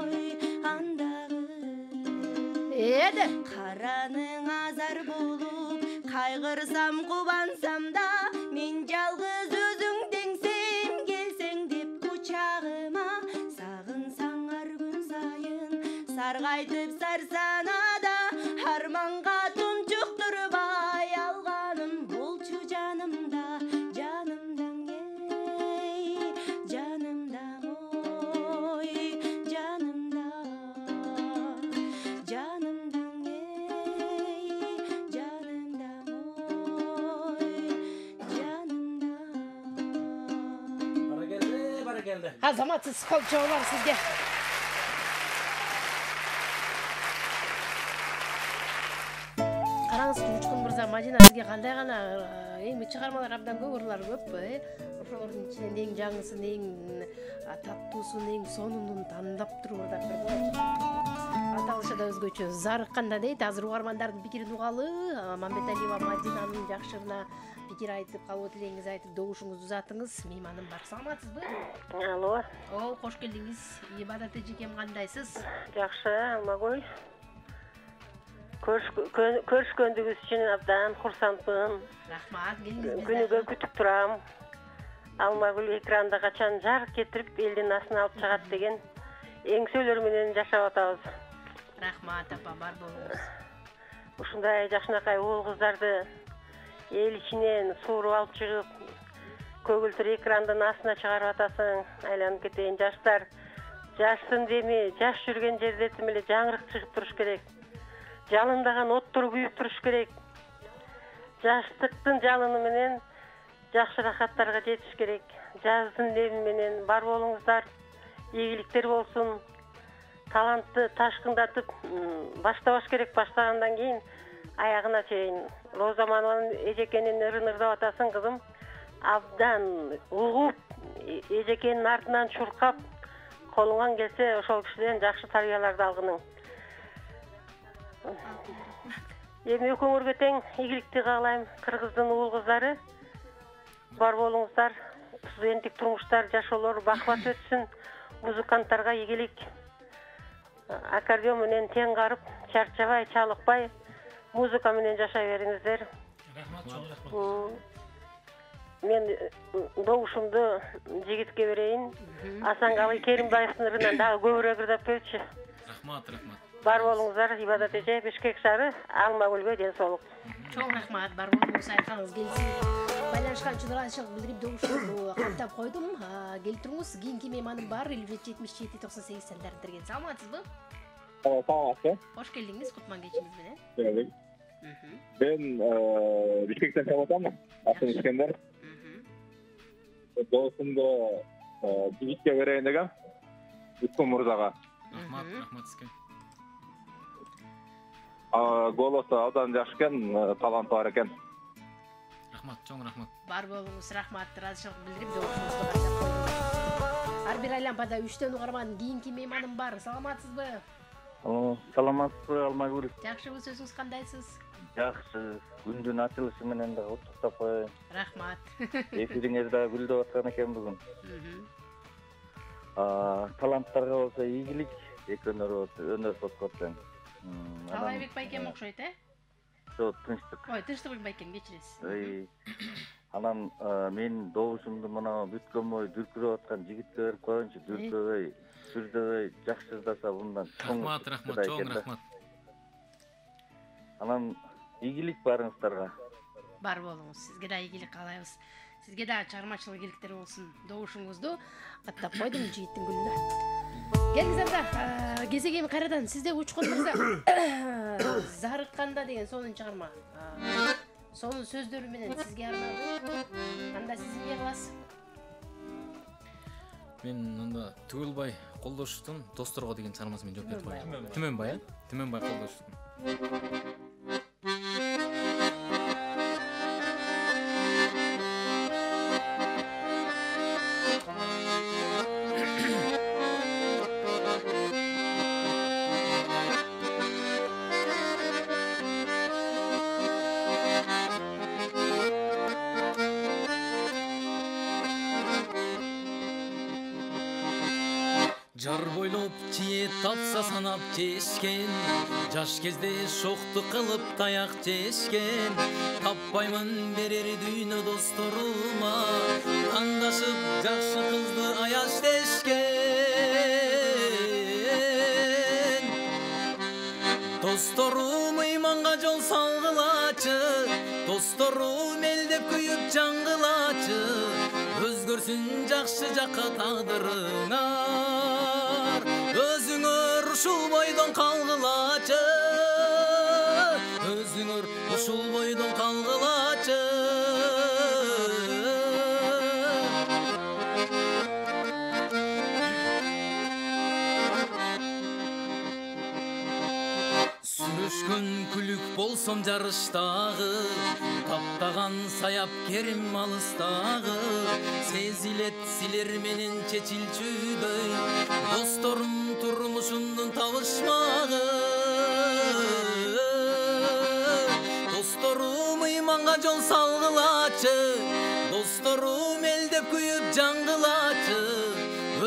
ой андагың Эди. караның азар болуп кайгырсам кубансам да мен жалгыз өзүң деңсем келсең деп кучагыма сагынсаң ар күн сайын саргайтып сарсанада арманга тунчуктурбай алганым болчу жанымда эй жанымдаң ой жанымдаң эй жанымдаң ой жанымдаң Баракелде. Азаматсыз кол чоңлар сизге. Караңыз, Учкун мырза, Мадина сизге кандай гана эми чыгармалар абдан көп, ырлар көп, ошолордун ичинен эң жаңысын, эң таттуусун, эң сонунун тандап туруп атат. Аталышы да өзгөчө зарыкканда дейт. Азыр угармандардын пикирин угалы, Мамбеталиева Мадинанын жакшырына пикир айтып, калып тилеңиз айтып, добушуңузду узатыңыз. Мейманым бар. Саламатсызбы? Алло, О, кош келдиңиз. Ибадат эжекем кандайсыз? жакшы, Алмагүл. Көрүшкөндүгүбүз үчүн абдан курсантмын. Рахмат, келиңиз Күнүгө күтүп турам. Алмагүл экранда качан жарык кетирип элдин астына алып чыгат деген эңсөлөр менен жашап атабыз. Рахмат, апа, бар болуңуз. Ушундай жакшынакай уул кыздарды эл ичинен сууруп алып чыгып, көгүлтүр экрандын астына чыгарып атасың, айланып кетейин. Жаштар жашсын деми, жаш жүргөн жерде эле жаңырык чыгып туруш керек. Жалындаган оттор күйүп туруш керек. Жаштыктын жалыны менен жакшы рахаттарга жетиш керек. Жаздын леми менен бар болуңуздар, ийгиликтер болсун. Талантты ташкындатып баштабаш керек, баштагандан кийин аягына чейин. Роза Манованын эжекенин ырдап атасың кызым. Абдан угуп, эжекенин артынан чуркап, колуңан келсе ошол кишиден жакшы тарбияларды алгының. Эми экөөңөргө тең ийгиликти каалайм. Кыргыздын уул кыздары бар болуңуздар, студенттик турмуштар, жашоолор бакубат өтсүн. Музыканттарга ийгилик. Аккордеон менен тең карып, чарчабай, чалыкпай, музыка менен жашай бериңиздер. Рахмат. Мен добушумду жигитке берейин. Асанкалы Керимбаевдин ырынан дагы көбүрөөк ырдап берчи. Рахмат. Бар болуңуздар, Ибадат эже, Бишкек шаары, Алмагүлгө ден соолук. Чоң рахмат, бар болуңуз, айтканыңыз келсин. Байланышкан үчүн ыраазычылык билдирип добушумду каттап койдум. Келип туруңуз, кийинки мейманым бар, 57-77-98 сандарын терген. Саламатсызбы? Саламатсызбы. Кош келдиңиз, кутман кечиңиз менен. Келдик. Мен Бишкектен келип атам. Атым Искендер. Добушумду жигитке берейин дегем. Учкун мырзага. Рахмат сизге. Голосу абдан жакшы экен, таланты бар экен. Рахмат, чоң рахмат. Бар болуңуз, рахмат. Ыраазычылык билдирип добушуңузду каттап койдум. Ар бир айлампада 3төн угарман кийинки мейманым бар. Саламатсызбы? Саламатсызбы Алмагүл? Жакшыбы, сөзүңүз кандайсыз? Жакшы. Күндүн ачылышы менен да куттуктап коеюн. Рахмат. Эфириңиз да гүлдөп аткан экен бүгүн. Таланттарга болсо ийгилик, экөөнөр өнөр соткоттен. Талайбек байкем окшойт, Жок, тынчтык. Ой, тынчтык байкем, кечиресиз. Анан мен добушумду мына бүткөнбой дүркүрөп аткан жигитке берип коеюнчу, дүркөбөй, сүрдөбөй жакшы ырдаса мындан чоң. Рахмат, чоң рахмат. Анан ийгилик барыңыздарга. Бар болуңуз. Сизге да ийгилик каалайбыз. Сизге да чыгармачылык ийгиликтер болсун. Добушуңузду каттап койдум жигиттин гүлүнө. Келиңиз кезеги кайрадан сизде Учкун мырза зарыкканда деген сонун чыгарма. Сонун сөздөрү менен сизге арналды. Анда сиз эмне кыласыз? Мен анда Түгөлбай Колдоштун Досторго деген чыгармасымен жооп берип коеюн. Түмөнбай, Түмөнбай Колдоштун. Жар бойлоп чие тапса санап жешкен, жаш кезде шокту кылып таяк жешкен. Таппаймын берер дүйнө досторума, тандашып жакшы кызды аяш дешкен. Досторум ыйманга жол салгылачы, досторум элдеп күйүп жаңгылачы, өзгөрсүн жакшы жакка тагдырыңар. Өзүңөр ушул бойдон калгылачы, өзүңөр ушул бойдон калгылачы. Сүрүшкөн күлүк болсом жарыштагы, таптаган саяп керим алыстагы, сезилет силер менен чечилчүдөй, досторум турмушумдун табышмагы. Досторум ыйманга жол салгылачы, досторум элдеп күйүп жаңгылачы,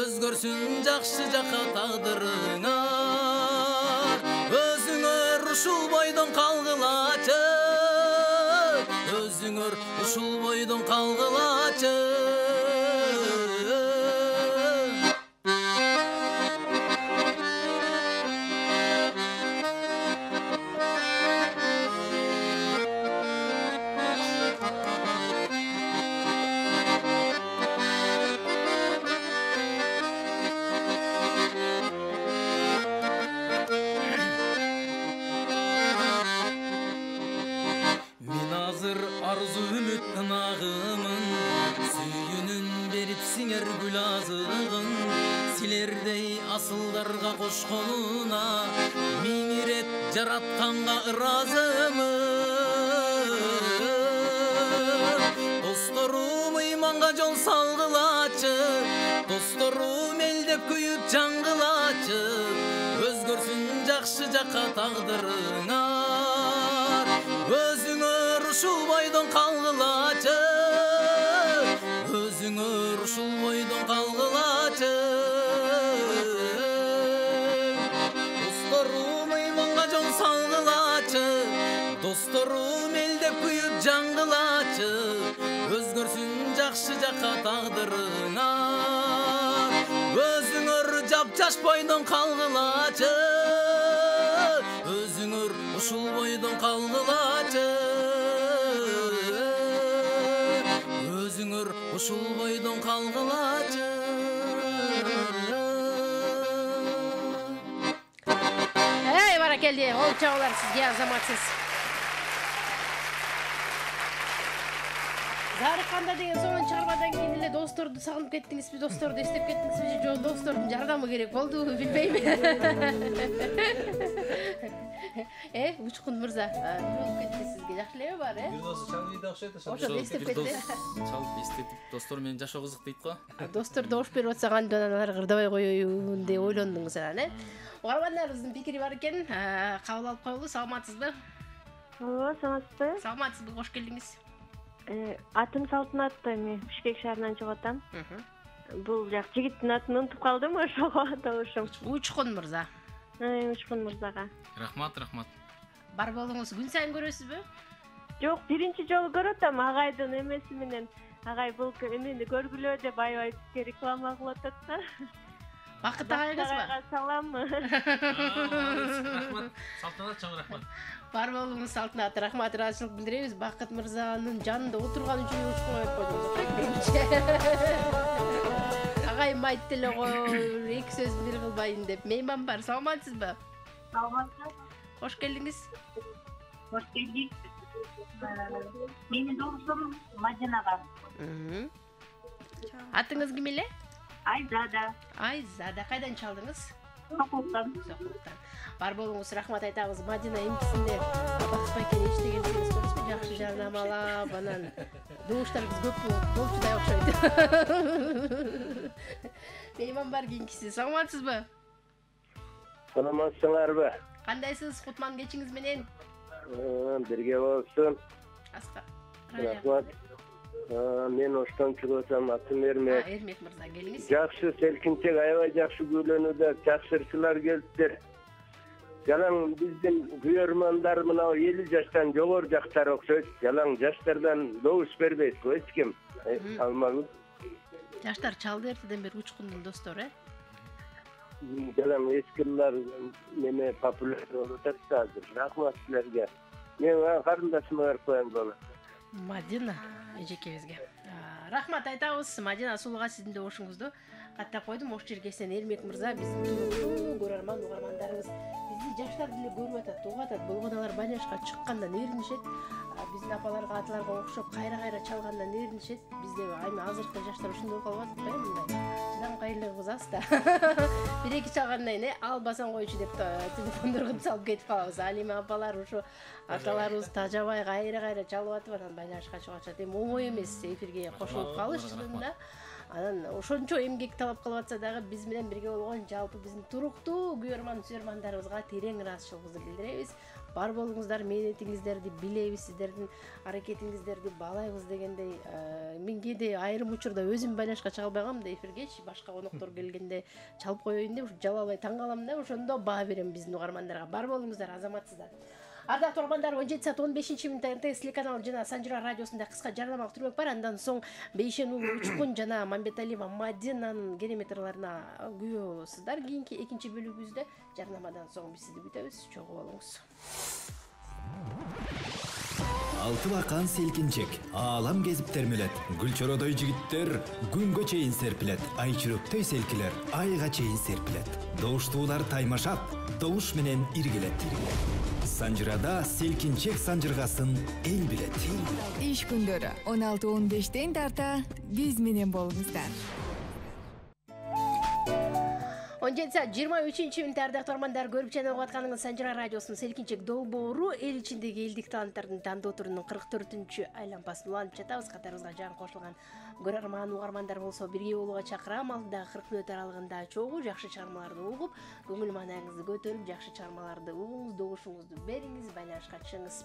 өзгөрсүн жакшы жакка тагдырыңар. Өзүңөр ушул бойдон калгылачы, өзүңөр ушул бойдон калгылачы. Arzu ümit ınağımın, suyunun berip singer gül azığın, silerdey asıldarga koşkonuna, miniret jaratkanga ırazımın. Dostorum ыйманга жол салгылачы, достоrum элдеп күйүп жаңгылачы, өзгөрсүн жакшы жакка тагдырыңар. Өзүңөр ушул бойдон калгылачы, өзүңөр ушул бойдон калгылачы. Досторум ыйманга жол салгылачы, досторум элдеп күйүп жаңгылачы, өзгөрсүн жакшы жакка тагдырыңар. Өзүңөр жапжаш бойдон калгылачы, өзүңөр ушул бойдон калгылачы. Өзүңөр ушул бойдон калгылачы. Эй, баракелди, ол чабалар сизге азаматсыз. Дарыканда деген сонун чыгармадан кийин эле досторду сагынып кеттиңизби, досторду эстеп кеттиңизби же жок достордун жардамы керек болдубу билбейм. Учкун мырза, эмне болуп кетти сизге? Жакшы элеби бар, Бир досу чалып ийди окшойт ошо. Ошону эстеп кетти. Чалып эстетип, достор менен жашоо кызык дейт го. Достор добуш берип атса кантип аналар кырдабай коеюн деп ойлондуңуз анан, Угармандарыбыздын пикири бар экен, кабыл алып коелу. Саламатсызбы? Ооба, саламатсызбы? Саламатсызбы, кош келдиңиз. Атым Салтанат, эми Бишкек шаарынан чыгып атам. Бул жак жигиттин атын унутуп калдым, ошого добушум. Учкун мырза. Учкун мырзага. Рахмат. Бар болуңуз, күн сайын көрөсүзбү? Жок, биринчи жолу көрүп атам агайдын эмеси менен. Агай бул эмени көргүлө деп аябай бизге реклама кылып атат да. Бакыт агайгызбы? Салам. Рахмат. Салтанат чоң рахмат. Бар болуңуз, Салтанат, рахмат, ыраазычылык билдиребиз. Бакыт мырзанын жанында отурган үчүн учкун коюп койдуңуз. Агайым айтты эле го, эки сөз бир кылбайын деп. Мейман бар, саламатсызбы? Саламатсыз. Кош келдиңиз. Кош келдик. Менин достум Мадинага. Атыңыз ким эле? Айзада. Айзада, кайдан чалдыңыз? Сокулуктан. Бар болуңуз, рахмат айтабыз. Мадина эмкисинде Бакыт байкени эчтегенсиңиз көрүсүзбү? Жакшы жардамалап, анан добуштарыбыз көп болчудай окшойт. Мейман бар кийинкиси. Саламатсызбы? Саламатсыңарбы? Кандайсыз? Кутман кечиңиз менен? Бирге болсун. Рахмат. Мен оштон чыгып атам, атым Эрмек. Эрмек мырза, келиңиз. Жакшы, селкинчек аябай жакшы күйлөнүүдө жакшырчылар келиптир. Жалаң биздин күйөрмандар мына 50 жаштан жогору жактар окшойт. Жалаң жаштардан добуш бербейт го эч ким. Алмагыз. Жаштар чалды эртеден бери учкундун достору, Жалаң эскилер неме популяр болуп атат азыр. Рахмат силерге. Мен карындашыма берип коем болот. Мадина эжекебизге. Рахмат айтабыз. Мадина сулуга сиздин добушуңузду каттап койдум. Ош жеркесинен Эрмек мырза биздин туруктуу көрөрман угармандарыбыз. Бизди жаштар деле көрүп атат, угуп атат. Болгоналар байлашка чыккандан эринишет. Биздин апаларга, аталарга окшоп кайра чалгандан эринишет. Бизде айма азыркы жаштар ушундай болуп калып атат, мындай. Жадам кайрылыгыбыз аз да. Бир-эки чалгандан кийин албасаң койчу деп телефондорго салып кетип калабыз. Ал эми апалар ушу аталарыбыз тажабай кайра чалып атып анан байлашка чыгып атышат. Эми оңой эмес эфирге кошулуп калыш чынында. Анан ошончо эмгек талап кылып атса дагы биз менен бирге болгон жалпы биздин туруктуу күйөрман сүйөрмандарыбызга терең ыраазычылыгыбызды билдиребиз. Бар болуңуздар, мээнетиңиздерди билебиз, сиздердин аракетиңиздерди баалайбыз дегендей. Мен кээде айрым учурда өзүм байлашка чыга албайгам да эфиргечи, башка коноктор келгенде чалып коеюн деп жалал албай таң калам да, ошондо баа берем биздин угармандарга. Бар болуңуздар, азаматсыздар. Ардактуу угармандар, 17:15 минутта РТС телеканалы жана Санжыра радиосунда кыска жардамалык түрмөк бар. Андан соң Бейшен уулу Учкун жана Мамбеталиева Мадинанын кереметтерларына күбө болосуздар. Кийинки экинчи бөлүгүбүздө жардамадан соң биз сизди күтөбүз. Чогуу болуңуз. Алты бакан селкинчек, аалам кезип термелет. Гүлчородой жигиттер күнгө чейин серпилет. Айчүрөктөй селкилер айга чейин серпилет. Добуштуулар таймашат, добуш менен иргилет. Санжырада селкинчек санжыргасын эл билет. Иш күндөрү 16:15 тарта биз менен болуңуздар. 17:23 минут ардактуу угармандар, көрүп жана угуп атканыңыз Санжыра радиосунун селкинчек долбоору эл ичиндеги элдик таланттардын тандоо турунун 44-чү айланпасын улантып жатабыз. Катарыбызга жаңы кошулган көрөрман угармандар болсо бирге болууга чакырам. Алдагы 40 мүнөт аралыгында чогуу жакшы чыгармаларды угуп, көңүл маанаңызды көтөрүп, жакшы чыгармаларды угуңуз, добушуңузду бериңиз, байланышка чыгыңыз.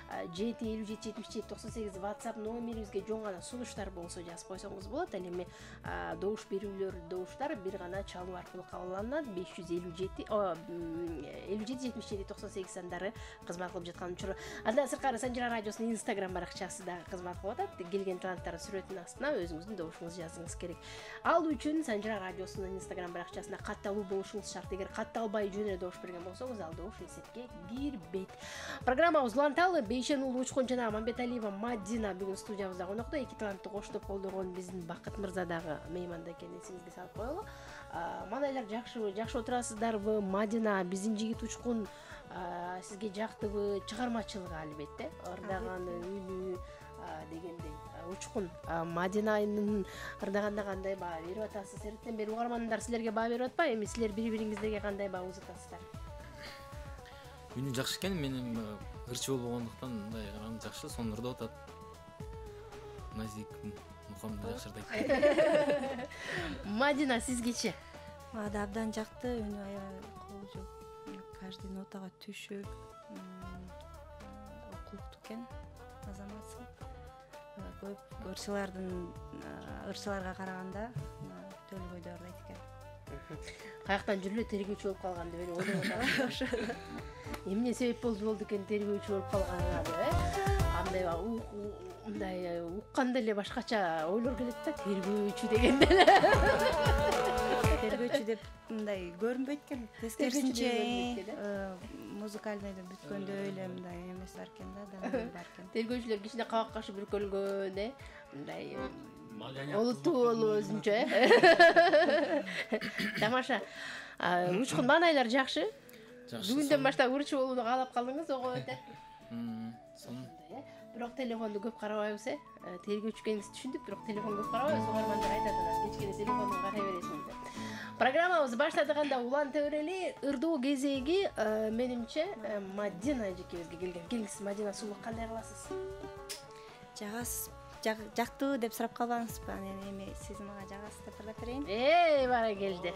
507-57-77-98 WhatsApp номерибизге жоң гана сунуштар болсо жазып койсоңуз болот. Ал эми добуш берүүлөр, добуштар бир гана чалуу аркылуу кабыл алынат. 557-77-98 сандары кызмат кылып жаткан учуру. Андан сырткары Санжыра радиосунун Instagram баракчасы да кызмат кылып атат. Келген таланттардын сүрөтүнүн астына өзүңүздүн добушуңузду жазыңыз керек. Ал үчүн Санжыра радиосунун Instagram баракчасына катталуу болушуңуз шарт. Эгер катталбай жөн эле добуш берген болсоңуз, ал добуш эсепке кирбейт. Программабыз уланталы. Бейшен уулу Учкун жана Мамбеталиева Мадина бүгүн студиябызда конокто. Эки талантты коштоп колдогон биздин Бакыт мырза дагы мейманда экенин эсиңизге салып коелу. Мандайлар жакшы отурасыздарбы? Мадина, биздин жигит Учкун сизге жактыбы? Чыгармачылыгы албетте, ырдаганы, үнү дегендей учкун Мадина айнын ырдаганда кандай баа берип атасыз? Эртен бери угармандар силерге баа берип атпайбы? Эми силер бири-бириңиздерге кандай баа узатасыздар? Үнү жакшы экен, менин ырчы болбогондуктан мындай караганда жакшы, сонурда атат. Назик мукамды жакшырдайт. Мадина сизгечи? Мага да абдан жакты, үнү аябай колжу. Каждый нотага түшүп, окулуктуу экен, азаматсың. Көп ырчыларга караганда төлгөйдө ырдайт экен. Каяктан жүрүп эле тергөөчү болуп калган деп эле ойлоп атам. Эмне себеп болду экен тергөөчү болуп калганына деп, андай мындай укканда эле башкача ойлор келет да, тергөөчү дегенде эле. Тергөөчү деп мындай көрүнбөйт экен, тескерисинче музыкальныйды бүткөндө эле мындай эмес бар экен да, дамыл бар экен. Тергөөчүлөр кичине кабак кашы бүркөлгөн, мындай олуттуу болуп өзүнчө, Тамаша. Учкун маанайлар жакшы. Бүгүндөн баштап ырчы болууну каалап калдыңыз, ого өтө. Бирок телефонду көп карабайбыз, тергөөчү экениңизди түшүндүк, бирок телефон көп карабайбыз, угармандар айтат анан кечкене телефондун карай бересиң деп. Программабызды баштадыганда улантып берели. Ырдоо кезеги менимче Мадина эжекебизге келген. Келиңиз, Мадина сулуу кандай кыласыз? Жагасыз, жактуу деп сурап калбаңызбы? Анан эми сиз мага жагасыз деп ырдап берейин. Бара келди.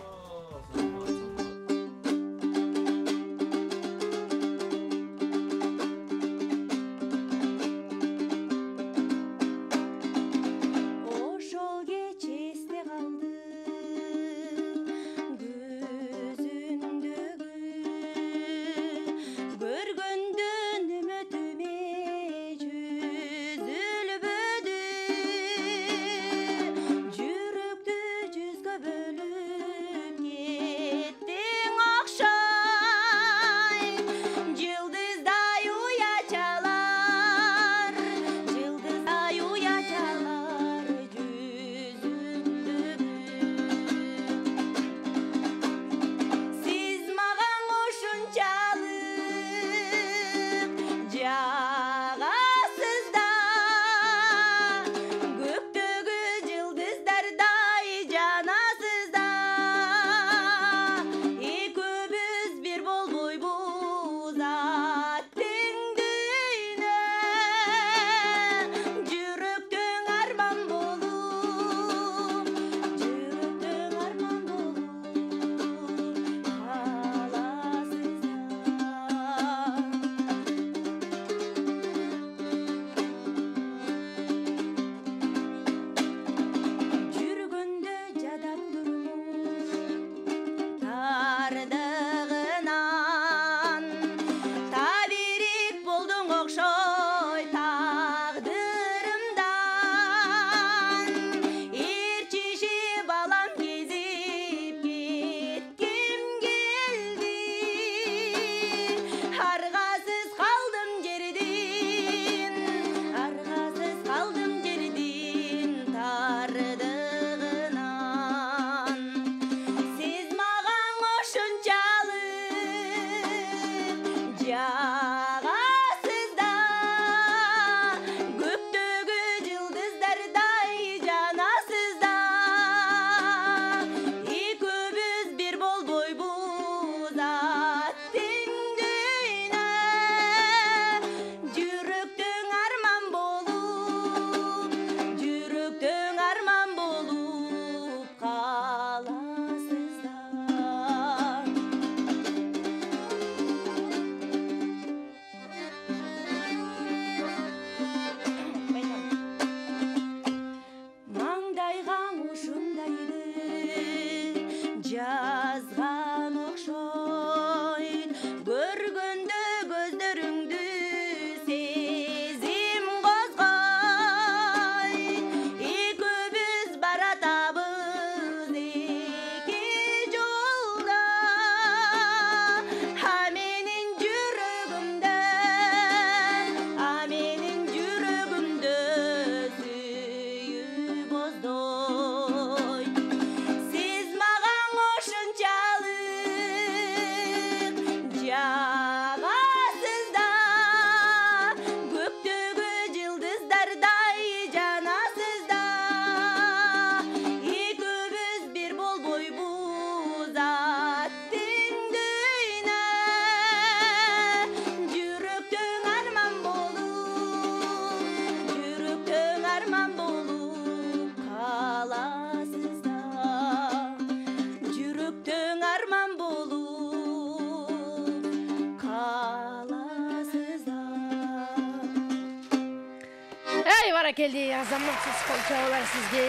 келди, азаматсыз кол чабуулар сизге.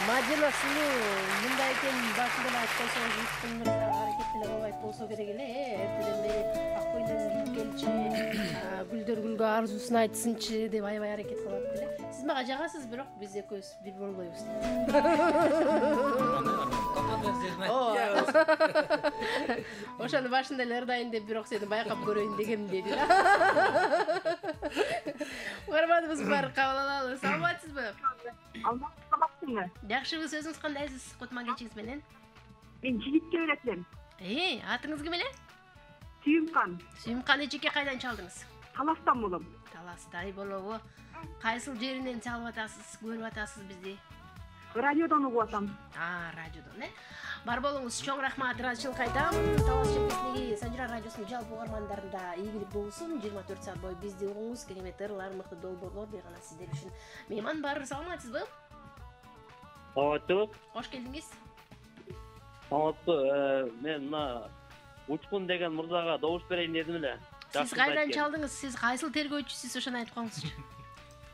Мадина суу мындай экен, башында эле айтып койсоңуз, Учкун мырза аракет деле кылбайт болсо керек эле. Эртеден бери ак көйлөк кийип келчи, гүлдөр гүлгө арзуусун айтсынчы деп аябай аракет кылып деле. Сиз мага жагасыз, бирок биз экөөбүз бир болбойбуз дейт. Ошону башында эле ырдайын деп, бирок сени байкап көрөйүн дегем деди. Угарманыбыз бар, кабыл алалы. Саламатсызбы? Саламатсызбы? Жакшыбыз, өзүңүз кандайсыз? Кутман кечиңиз менен. Мен жигитке беретем. Атыңыз ким эле? Сүйүмкан. Сүйүмкан эчекке кайдан чалдыңыз? Таластан болом. Таластай болобу? Кайсыл жеринен чалып атасыз, көрүп атасыз бизди? Радиодон угуп атам. Радиодон, Бар болуңуз, чоң рахмат, ыраазычылык айтам. Талас Чемпесиндеги Санжира радиосунун жалпы угармандарында ийгилик болсун. 24 саат бою бизди угуңуз, керемет ырлар, мыкты долбоорлор бергана сиздер үчүн. Мейман бар, саламатсызбы? Саламатчылык. Кош келдиңиз. Саламатсызбы? Мен мына Учкун деген мырзага добуш берейин дедим эле. Сиз кайдан чалдыңыз? Сиз кайсыл тергөөчүсүз, ошону айтып коюңузчу.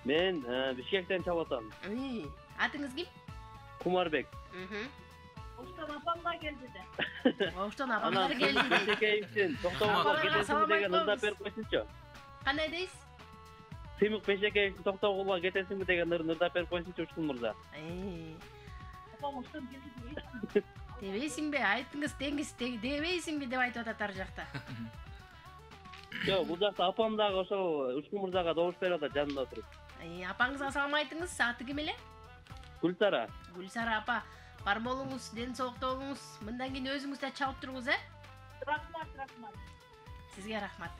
Мен Бишкектен чалып атам. Атыңыз ким? Кумарбек. Оштон апам да келди де. Оштон апам да келди. Бешекеевичтин токтогулга кетесиңби деген ырдап берип койсунчу. Кандай дейсиз? Сыймык Бешекеевичтин токтогулга кетесиңби деген ырын ырдап берип койсунчу Учкун мырза. Апам оштон келди. Дебейсиңби? Айттыңыз, теңиз дебейсиңби деп айтып атат ар жакта. Жок, бул жакта апам дагы ошол Учкун мырзага добуш берип атат жанында отуруп. Апаңызга салам айтыңыз. Аты ким эле? Гүлсара. Гүлсара апа, бар болуңуз, ден соолукта болуңуз. Мындан кийин өзүңүз да чалып туруңуз, Рахмат. Сизге рахмат.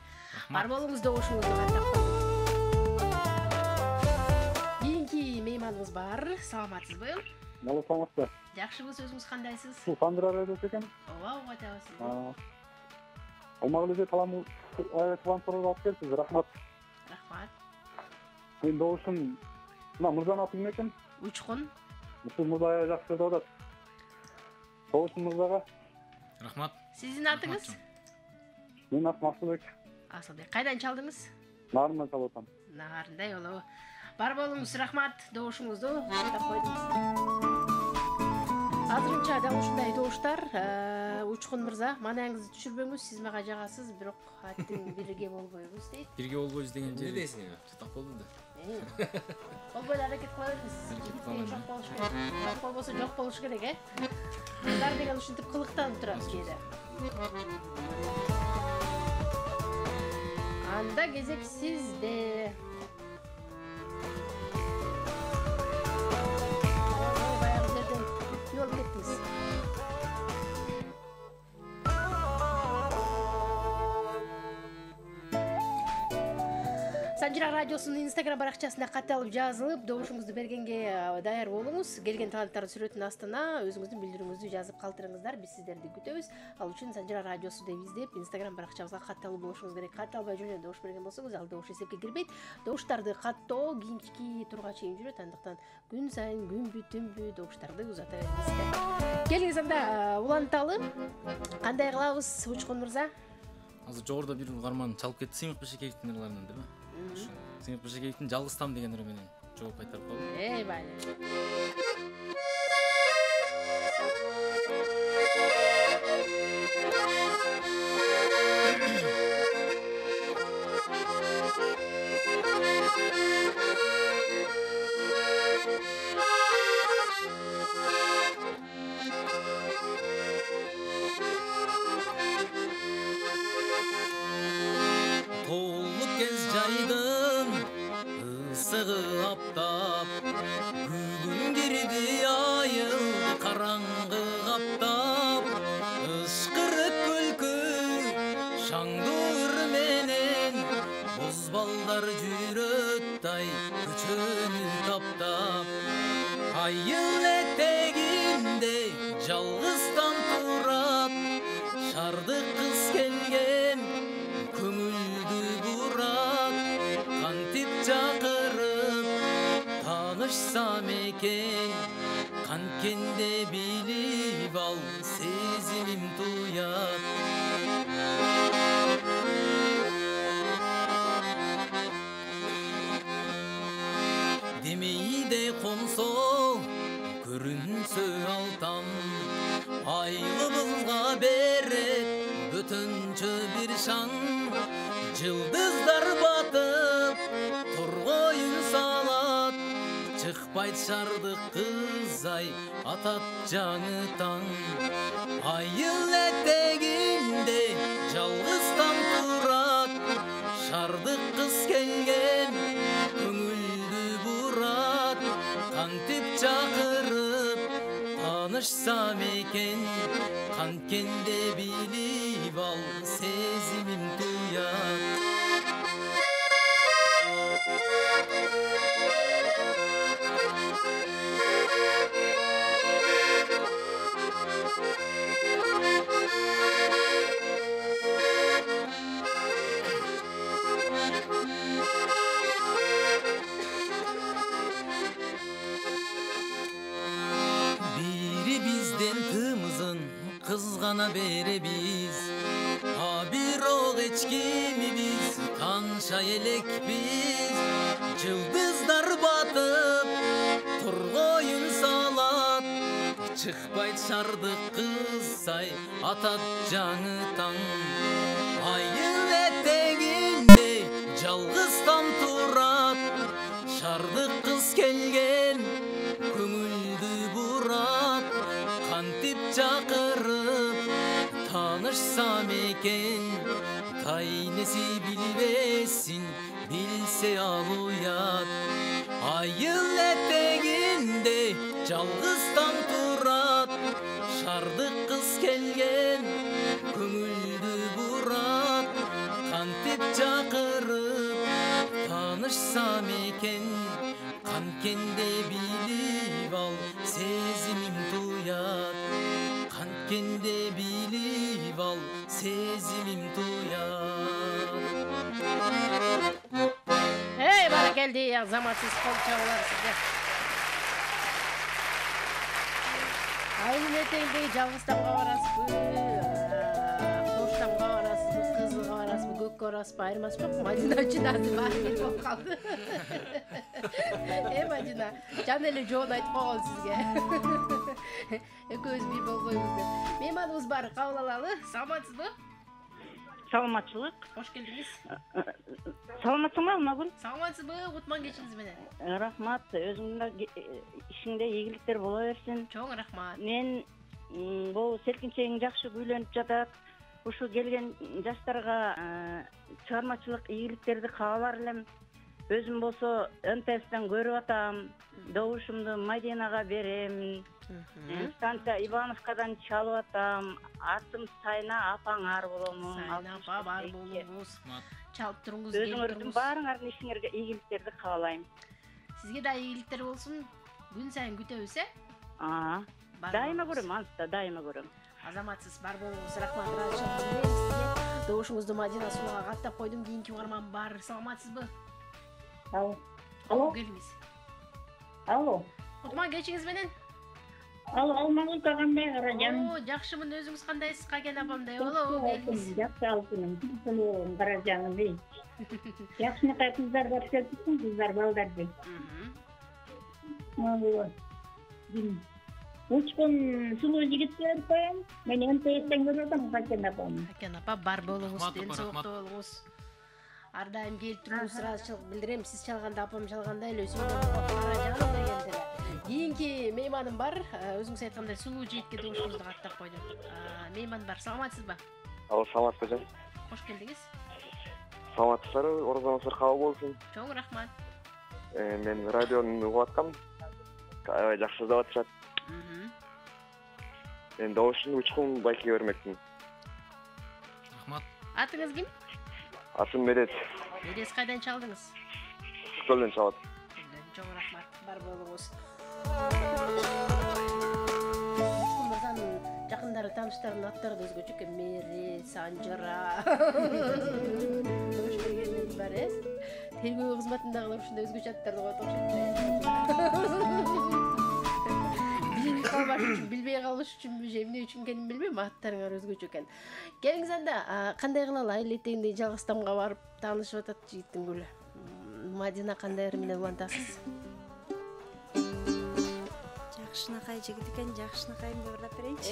Бар болуңуз, добушуңузду каттап коюңуз. Кийинки мейманыбыз бар. Саламатсызбы? Саламатсызбы? Жакшыбыз, өзүңүз кандайсыз? Санжира радиосу экен. Ооба, айтабыз. Алмагы эле талам алып келсиз. Рахмат. Рахмат. Мен добушум мына мырзанын аты ким экен? Учкун. Учкун мырза жакшы деп атат. Добушум мырзага. Рахмат. Сиздин атыңыз? Менин атым Асылбек. Асылбек. Кайдан чалдыңыз? Нарындан чалып атам. Нарындай болобу. Бар болуңуз, рахмат. Добушуңузду каттап койдуңуз. Азырынча дал ушундай добуштар. Учкун мырза, маанаңызды түшүрбөңүз, сиз мага жагасыз, бирок аттың бирге болбойбуз дейт. Бирге болбойбуз деген жери. Эмне дейсиң? Чатак болду да. Болбой аракет кыла бериңиз. Жок болуш керек. Жок болбосо жок болуш керек, Кыздар деген ушинтип кылыктанып турат кээде. Анда кезек сизде. Баягы жерден не болуп кеттиңиз? Санжира радиосунун Instagram баракчасына катталып жазылып, добушуңузду бергенге даяр болуңуз. Келген таланттардын сүрөтүнүн астына өзүңүздүн билдирүүңүздү жазып калтырыңыздар. Биз сиздерди күтөбүз. Ал үчүн Санжира радиосу деп издеп, Instagram баракчабызга катталып болушуңуз керек. Катталбай жүргөн добуш берген болсоңуз, ал добуш эсепке кирбейт. Добуштарды каттоо кийинки турга чейин жүрөт. Андыктан күн сайын күнбү түнбү добуштарды узата бериңиздер. Келиңиз анда уланталы. Кандай кылабыз, Учкун мырза? Азыр жогоруда бир угарман чалып кетти, Сыймык Бешекеевичтин ырларынан, дейби? Сыймык Бешекеевичтин жалгызтам деген ыры менен жооп кайтарып коелу. Байле. Толук кез жайдын ысыгы аптап, күн кирди айыл караңгы каптап, ышкырык күлкү шаңдыр менен боз балдар жүрөт-ай көчөнү таптап. Айыл этегинде жалгыздан турат, шардык кыз келген көңүлдү бурат. Кантип чакырып таанышсам экен, канткенде билип ал сезимим туят. бөтөнчө бир шаң жылдыздар батып торгойун салат чыкпайт шардык кыз ай атат жаңы таң айыл этегинде жалгыз таң турат шардык кыз келген көңүлдү бурат кантип чакырып танышсам экен канткенде билип ал сезимим туят бири бизден тымызын кызгана беребиз а бирок эч кимибиз канча элекпиз жылдыздар батып торгойун салат чыкпайт шардык кыз ай атат жаңы таң айыл этегинде жалгыз таң турат шардык кыз келген көңүлдү бурат кантип чакырып танышсам экен кайнеси билбесин билсе ал уят айыл этегинде жалгыз таң турат шардык кыз келген көңүлдү бурат кантип чакырып танышсам экен канткенде билип ал сезимим туят канткенде билип ал сезимим туят Эй, баракелди, азаматсыз кол чабуулар сизге. Айыл этегинде жалгыз тамга барасызбы, кош тамга барасызбы, кызылга барасызбы, көккө барасызбы, айырмасы жок. Мадина үчүн азыр баары бир болуп калды. Мадина, жан эле жоон айтып койгон сизге. Экөөбүз бир болбойбуз деп. Мейманыбыз бар, кабыл алалы. Саламатсызбы? Саламатчылык. Кош келдиңиз. Саламатсыңбы Алмагүл? Саламатсызбы? Кутман кечиңиз менен. Рахмат, өзүңдө ишиңде ийгиликтер боло берсин. Чоң рахмат. Мен бул селкинчегиң жакшы күйлөнүп жатат. Ушу келген жаштарга чыгармачылык ийгиликтерди каалар элем. Өзүм болсо МТСтен көрүп атам. Добушумду Мадинага берем. Станция Ивановкадан чалып атам. Атым Сайна апаңар боломун. Сайна апа бар болуңуз. Чалып туруңуз, өзүңөрдүн баарыңардын ишиңерге ийгиликтерди каалайм. Сизге да ийгиликтер болсун. Күн сайын күтөбүз, Дайыма көрөм, антта дайыма көрөм. Азаматсыз бар болуңуз, рахмат, ыраазычылык билдирем сизге. Добушуңузду Мадина Сулага каттап койдум. Кийинки угарман бар. Саламатсызбы? Алло. Келиңиз. Алло. Кутман кечиңиз менен. Алло, Алмагүл кандай каражан? О, жакшымын, өзүңүз кандайсыз? Каген апамдай болобу, келиңиз. Жакшы алсыным, кызым каражаным бей. Жакшынакай кыздар бар келипсиң, кыздар балдарды. Учкун сулуу жигиттер коем. Мен МТСтен көрүп атам, Какен апам. Какен апа бар болуңуз, ден соолукта болуңуз. Ар дайым келип туруңуз, ыраазычылык билдирем. Сиз чалганда апам чалганда эле өзүмдүн каражаным дегендер. Кийинки мейманым бар. Өзүңүз айткандай сулуу жигитке добушуңузду каттап койдум. Мейман бар. Саламатсызбы? Алло, саламатсызбы жан. Кош келдиңиз. Саламатсыздар, оразаңыздар кабыл болсун. Чоң рахмат. Мен радиону угуп аткам. Аябай жакшы издеп атышат. Мен добушумду Учкун байкеге бермекмин. Рахмат. Атыңыз ким? Атым Медет. Медет кайдан чалдыңыз? Көлдөн чалат. Чоң рахмат. Бар болуңуз. Учкун мырзанын жакындары, тааныштарынын аттары да өзгөчө экен. Мери, Санжара. Добуш бергендер бар, Тергөө кызматындагылар ушундай өзгөчө аттарды коет окшойт. Билбей калыш үчүнбү же эмне үчүн экенин билбейм, аттарыңар өзгөчө экен. Келиңиз анда, кандай кылалы? Айыл этегинде жалгыз тамга барып таанышып атат жигиттин гүлү. Мадина кандай ыр менен улантасыз? Жакшынакай жигит экен, жакшынакайымды ырдап берейинчи.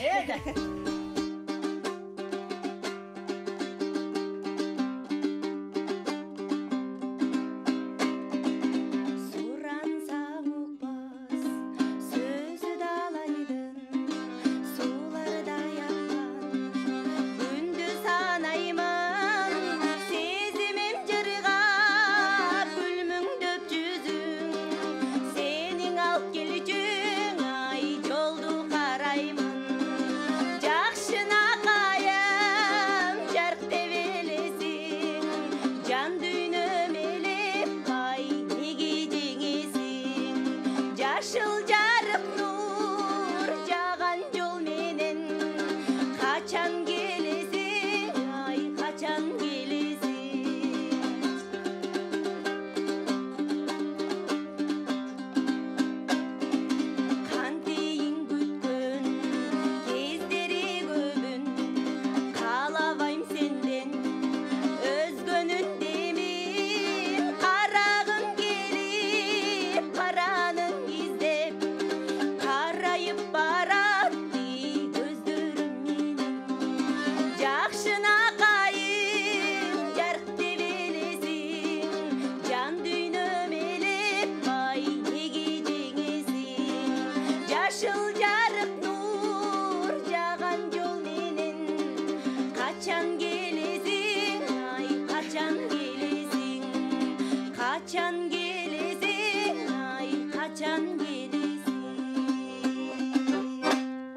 качан келесиң, ай качан келесиң.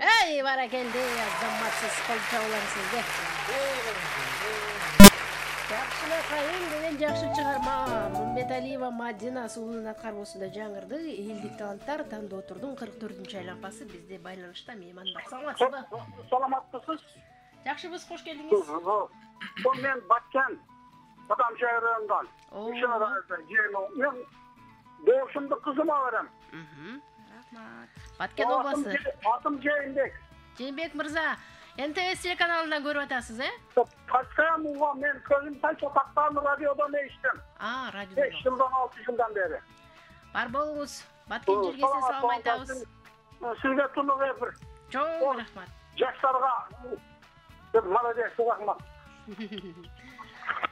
Эй, баракелде, азаматсыз кол чабуулар сизге. Жакшынакайым деген жакшы чыгарма. Мамбеталиева Мадина сулунун аткармасында жаңырды. Элдик таланттар тандоо турдун 44-чү айланпасы бизде байланышта мейман бар. Саламатсызбы? Саламатсыз. Жакшыбыз, кош келдиңиз. Бул мен Баткен, Бадам шаарынан. Мен Doğuşumda kızıma varım. Баткен обласы. Атым Жээнбек. Жээнбек мырза, НТС телеканалынан көрүп атасыз, Taşkaya Muğla, men közüm taşa taktağını radyodan eşittim. Radyodan. 5 yıldan 6 yıldan beri. Бар болуңуз. Баткен жергесин салам айтабыз. Sizge tunu verdir. Çok rahmat. Жаштарга молодец, рахмат.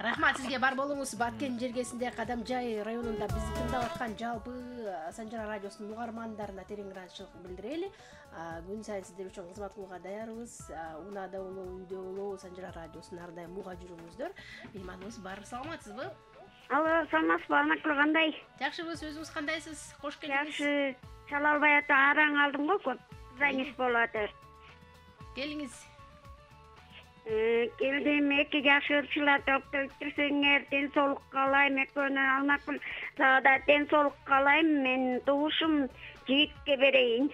Рахмат сизге, бар болуңуз. Баткен жергесинде Кадам Жай районунда бизди тыңдап аткан жалпы Санжара радиосунун угармандарына терең ыраазычылык билдирели. Күн сайын сиздер үчүн кызмат кылууга даярбыз. Унаада болобу, үйдө болобу Санжара радиосун ар дайым уга жүрүңүздөр. Мейманыбыз бар. Саламатсызбы? Алло, саламатсызбы, анакыл кандай? Жакшыбыз, өзүңүз кандайсыз? Кош келдиңиз. Жакшы, чала албай ата араң алдым го, көп заңиш болуп атат. Келиңиз. Келдим, эки жакшы ырчылатып өттүрсөңөр, ден соолук каалайм, экөөнөн алмакмын. Сага да ден соолук каалайм, мен туушум жигитке берейин.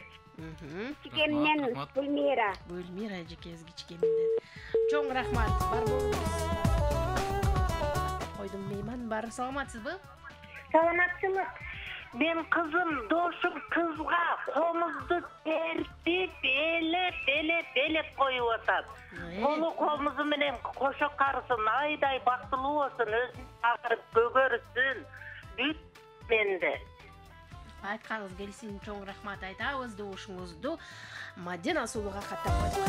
Чикемден Гүлмира. Гүлмира жекебиз Чикемден. Чоң рахмат, бар болуңуз. Койдум мейман бар. Саламатсызбы? Саламатчылык. Мен кызым, дошум кызга комузду тертип, элеп коюп атат. Колу комузу менен кошо карысын, айдай бактылуу болсун, өзүн чакырып көгөрсүн. Бүт менде. Айтканыңыз келсин, чоң рахмат айтабыз. Дошуңузду Мадина сулууга каттап койдук.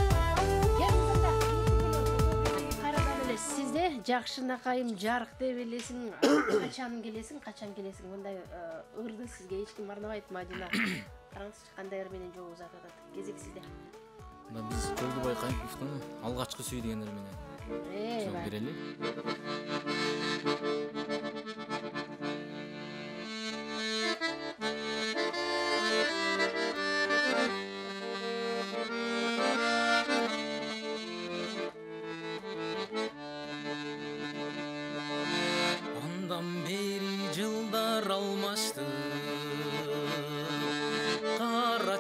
Сизде жакшынакайым жарык деп элесиң, качан келесиң, мындай ырды сизге эч ким арнабайт. Мадина, караңызчы кандай ыр менен жолуңуз атат. Кезек сизде. Биз Жолдубай Кайымовдун алгачкы сүй деген ыр менен жол берели.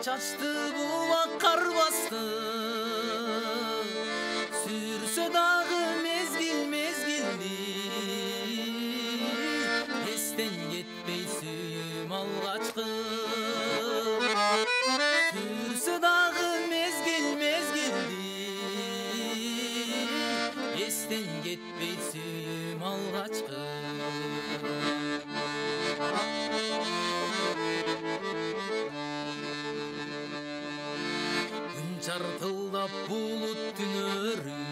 Çaçtı bulak kar bastı, sürse dağı mezgildi, esten yetmey suyum algaçkı. Sürse dağı mezgildi, esten yetmey suyum algaçkı. Çarpıldap bulut tünörü,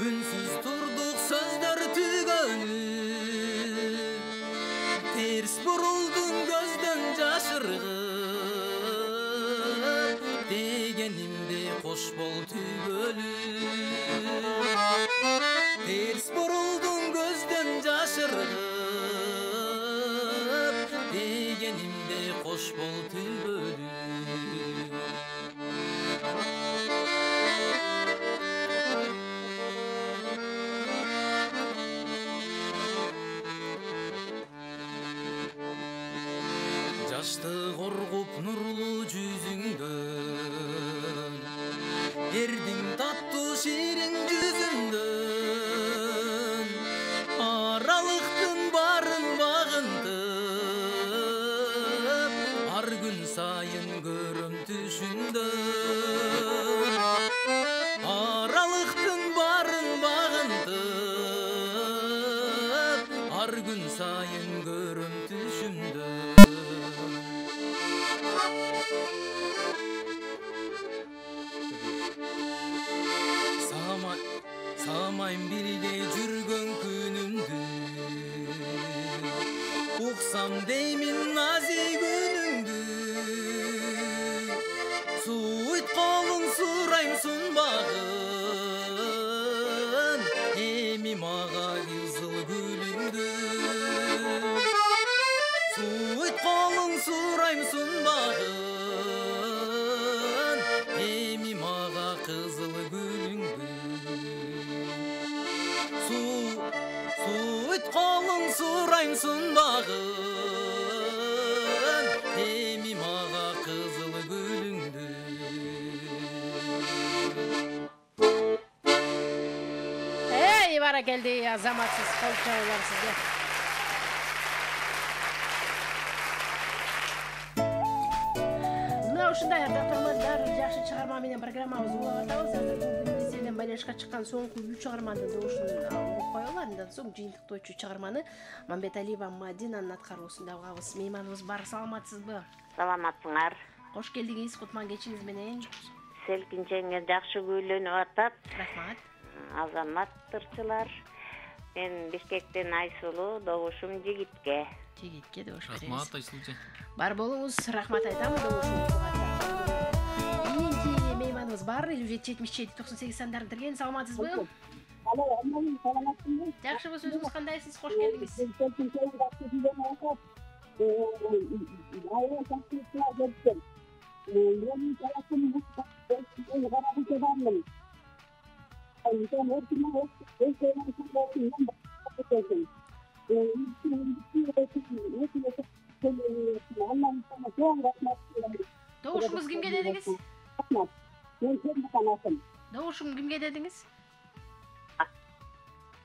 ünsüz turduk sözler tügönü. Ters buruldun gözden caşırgıp, degenimde hoş bol tügölü. Ters buruldun gözden caşırgıp, degenimde hoş bol tügölü. Yaştı korkup nurlu yüzünden, erdin tatlı şirin yüzünden, aralıktın barın bağındım, har gün sayın görüm düşünden. Aralıktın barın bağındım, har gün sayın görüm düşünden. Sağmayın birge жүргөн күнүмдү, уксам деймин нази күнүңдү. Суйт колуң сурайм сунбагын, эми мага кызыл гүлүңдү. сурайм сунбагын эми мага кызыл гүлүңдү. Бара келди азаматсыз кол чабуулар сизге. Мына ушундай ардактуулар жакшы чыгарма менен программабызды улап атабыз. Азыр бүгүн эсерден байланышка чыккан соңку 3 чыгарманын добушун угуп коелу. Андан соң жыйынтыктоочу чыгарманы Мамбеталиева Мадинанын аткаруусунда угабыз. Мейманыбыз бар, саламатсызбы? Саламатсыңар. Кош келдиңиз кутман кечиңиз менен. Селкинчеңер жакшы күйлөнүп атат. Рахмат. Азаматтырчылар. Мен Бишкектен Айсулуу, добушум жигитке. Жигитке добуш беребиз. Рахмат Айсулуу. Бар болуңуз, рахмат айтам добушуңузга. Кийинки мейманыбыз бар, 57-77-98 сандарын тирген. Саламатсызбы? Жакшыбыз, өзүңүз кандайсыз? Кош келдиңиз. Добушуңуз кимге дедиңиз? Добушум кимге дедиңиз?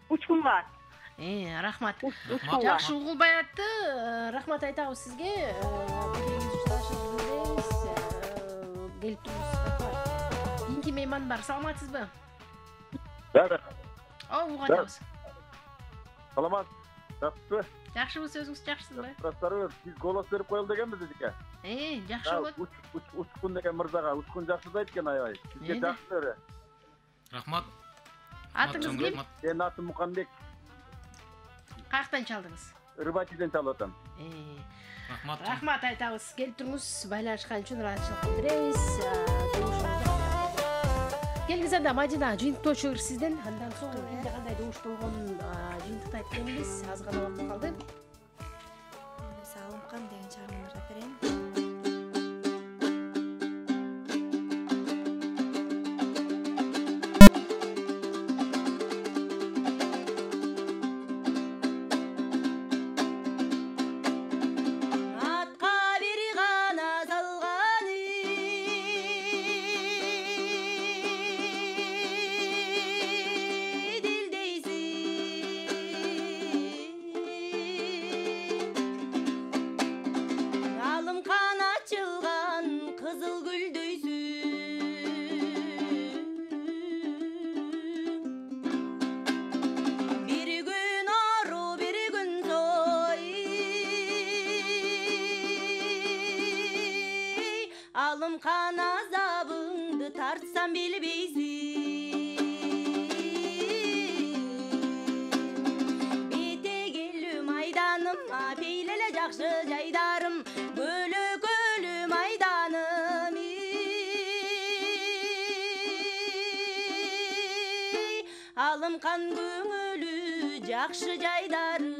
Учкунга. Рахмат. Жакшы угулбай атты. Рахмат айтабыз сизге. Келип турсуңуз. Кийинки мейман бар. Саламатсызбы? Угатабыз. Саламат. Жакшысызбы? Жакшыбыз, өзүңүз жакшысызбы? Сураттарыбыз, биз голос берип коелу дегенбиз эжеке. Жакшы болот. Учкун деген мырзага, Учкун жакшы да экен аябай. Сизге жакшы бере. Рахмат. Атыңыз ким? Менин атым Мукамбек. Каяктан чалдыңыз? Рыбачиден чалып атам. Рахмат. Рахмат айтабыз. Келип туруңуз, байланышкан үчүн ыраазычылык билдиребиз. Келиңиз анда Мадина, жыйынтыктоочу сизден. Андан соң эмне кандай добуш болгонун жыйынтыктайт экенбиз. Аз гана убакыт калды. Салымкан деген чыгарманы берейин. Алымкан азабыңды тартсам билбейсиң. Бетегелүү майданым, апейлеле жакшы жайдарым, көлөкөлүү майданым. Алымкан көңүлүү жакшы жайдарым.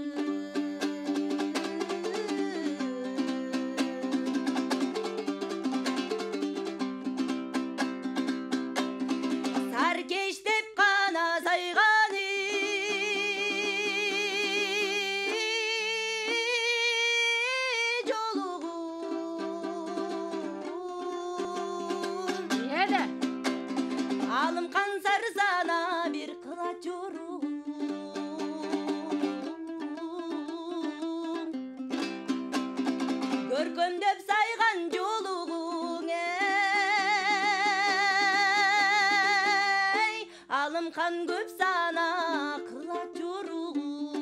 Көркөмдөп сайган жолугуң эй, Алымкан көп сана кылат жоругуң.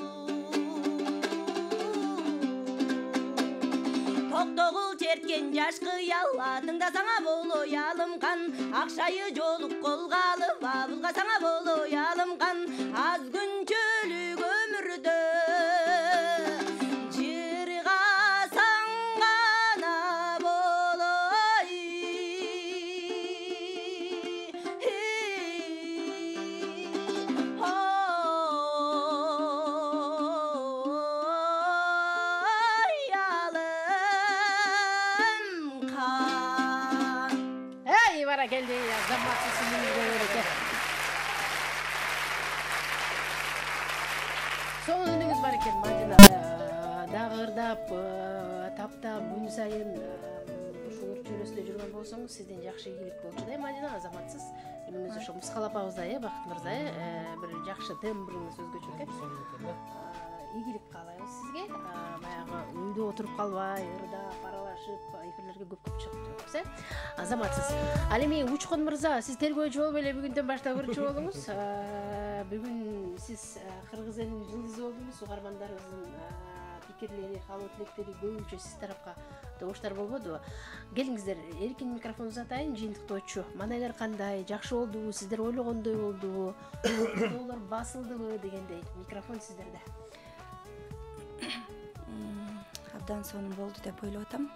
Токтогул черткен жаш кыял, тыңдасаңа болой Алымкан. Акчайы жолук колго алып, абылгасаңа болой Алымкан. Аз күнчөлүк өмүрдө экен Мадина дагы ырдап таптап күн сайын ушул чөлөсүндө жүргөн болсоңуз сизден жакшы ийгилик болчу да Мадина, азаматсыз. Эмеңиз ошо мускалап абыздай Бакыт мырза бир жакшы тембриңиз өзгөчө экен. Ийгилик каалайбыз сизге. Баягы үйдө отуруп калбай, ырдап, аралашып, эфирлерге көп чыгып турабыз, азаматсыз. Ал эми Учкун мырза, сиз тергөөчү болуп эле бүгүндөн баштап көрчү болуңуз. Бүгүн сиз Кыргыз элинин жылдызы болдуңуз. Угармандарыңыздын пикирлери, каалоо тилектери көбүнчө сиз тарапка добуштар болбодубу? Келиңиздер, эркин микрофон узатайын, жыйынтыктоочу. Манайлар кандай, жакшы болдубу, сиздер ойлогондой болдубу, тоолор басылдыбы дегендей. Микрофон сиздерде. Абдан сонун болду деп ойлоп атам.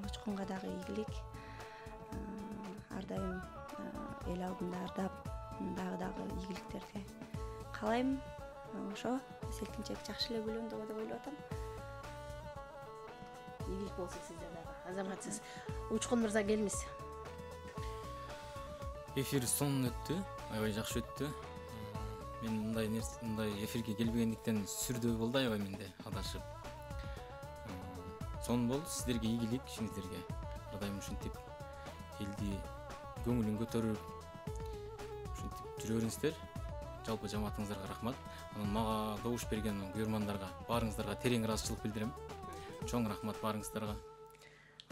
Учкунга дагы ийгилик. Ар дайым эл алдында ардап, дагы ийгиликтерди каалайм. Ошо селкинчек жакшы эле күлөндөгө деп ойлоп атам. Ийгилик болсун сиздер дагы, азаматсыз. Учкун мырза, келиңиз. Эфир сонун өттү, аябай жакшы өттү. Мен мындай эфирге келбегендиктен сүрдөө болду аябай менде адашып. Сонун болду, сиздерге ийгилик, ишиңиздерге. Ардайым ушинтип элди көңүлүн көтөрүп ушинтип жүрө бериңиздер. Жалпы жамаатыңыздарга рахмат. Анан мага добуш берген көрөрмандарга, баарыңыздарга терең ыраазычылык билдирем. Чоң рахмат баарыңыздарга.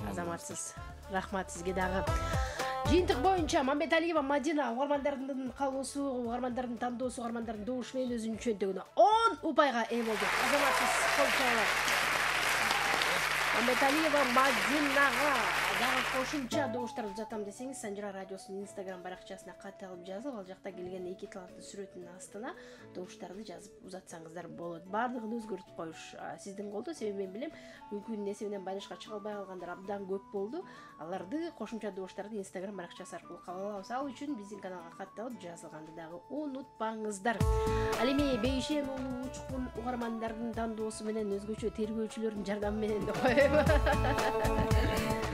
Азаматсыз. Рахмат сизге дагы. Жыйынтык боюнча Мамбеталиева Мадина угармандардын каалоосу, угармандардын тандоосу, угармандардын добушу менен өзүнүн чөнтөгүнө 10 упайга ээ болду. Азаматсыз кол чалат. Мамбеталиева Мадинага дагы кошумча добуштарды узатам десеңиз, Санжыра радиосунун Instagram баракчасына кат алып жазып, ал жакта келген эки таланттын сүрөтүнүн астына добуштарды жазып узатсаңыздар болот. Бардыгын өзгөртүп коюш сиздин колдо. Себеби мен билем, мүмкүн эсебинен байланышка чыга албай калгандар абдан көп болду. Аларды кошумча добуштарды Instagram баракчасы аркылуу кабыл алабыз. Ал үчүн биздин каналга катталып жазылганды дагы унутпаңыздар. Ал эми Бейшен уулу Учкун угармандардын тандоосу менен өзгөчө тергөөчүлөрдүн жардамы менен деп коем.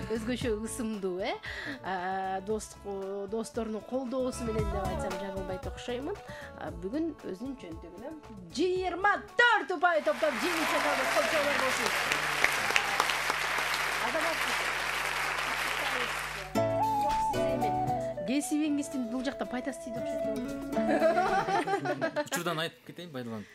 Өзгөчө ысымдуу, досторунун колдоосу менен деп айтсам жаңылбайт окшоймун. Бүгүн өзүнүн чөнтөгүнө 24 упай топтоп жеңишке калды. Колчолор болсун. Кесибиңиздин бул жакта пайдасы тийди окшойт. Учурдан айтып кетейин, пайдаланып.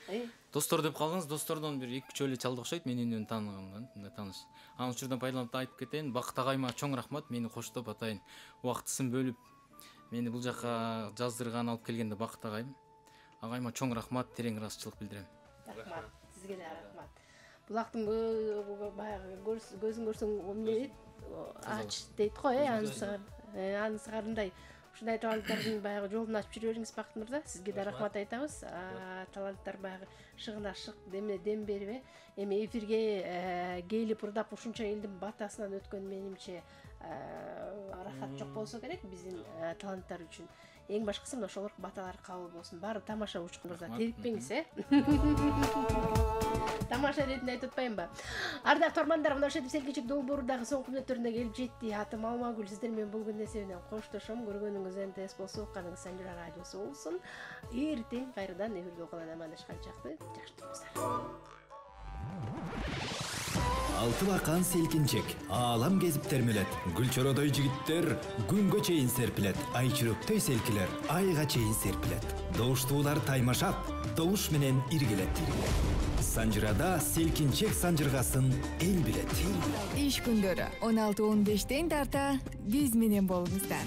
Достор деп калдыңыз, достордон бир 2-3 эле чалды окшойт, мен үнүн тааныгымдан, тааныш. Анан учурдан пайдаланып айтып кетейин, Бакыт агайыма чоң рахмат, мени коштоп атайын. Убактысын бөлүп, мени бул жакка жаздырган, алып келгенде Бакыт агайым. Агайыма чоң рахмат, терең ыраазычылык билдирем. Рахмат, сизге да рахмат. Булактын баягы көзүн көрсөң эмне дейт? Ач дейт го, аны сыгарындай. Ушундай таланттардын баягы жолун ачып жүрө бериңиз Бакыт мырза. Сизге да рахмат айтабыз. Таланттар баягы шыгына шык, дем берип, эми эфирге келип ырдап ушунча элдин батасынан өткөн менимче рахат жок болсо керек биздин таланттар үчүн. Эң башкысы мына ошолор баталар кабыл болсун. Баары тамаша Учкун мырза, терикпеңиз, Тамаша ретинде айтып атпаймынбы? Ардактуу угармандар, мына ошентип селкинчек долбоордагы соңку мүнөттөрүнө келип жетти. Атым Алмагүл, сиздер менен бул күн эсебинен коштошом. Көргөнүңүз МТС болсо, укканыңыз Санжыра радиосу болсун. Эртең кайрадан эфирде окулан амандашканчакты жакшы туруңуздар. Алты бакан селкинчек, аалам кезип термелет. Гүлчородой жигиттер күнгө чейин серпилет. Айчүрөктөй селкилер айга чейин серпилет. Добуштуулар таймашат, добуш менен иргилет. Санжырада селкинчек санжыргасын эл билет. Иш күндөрү 16-15 тарта биз менен болуңуздар.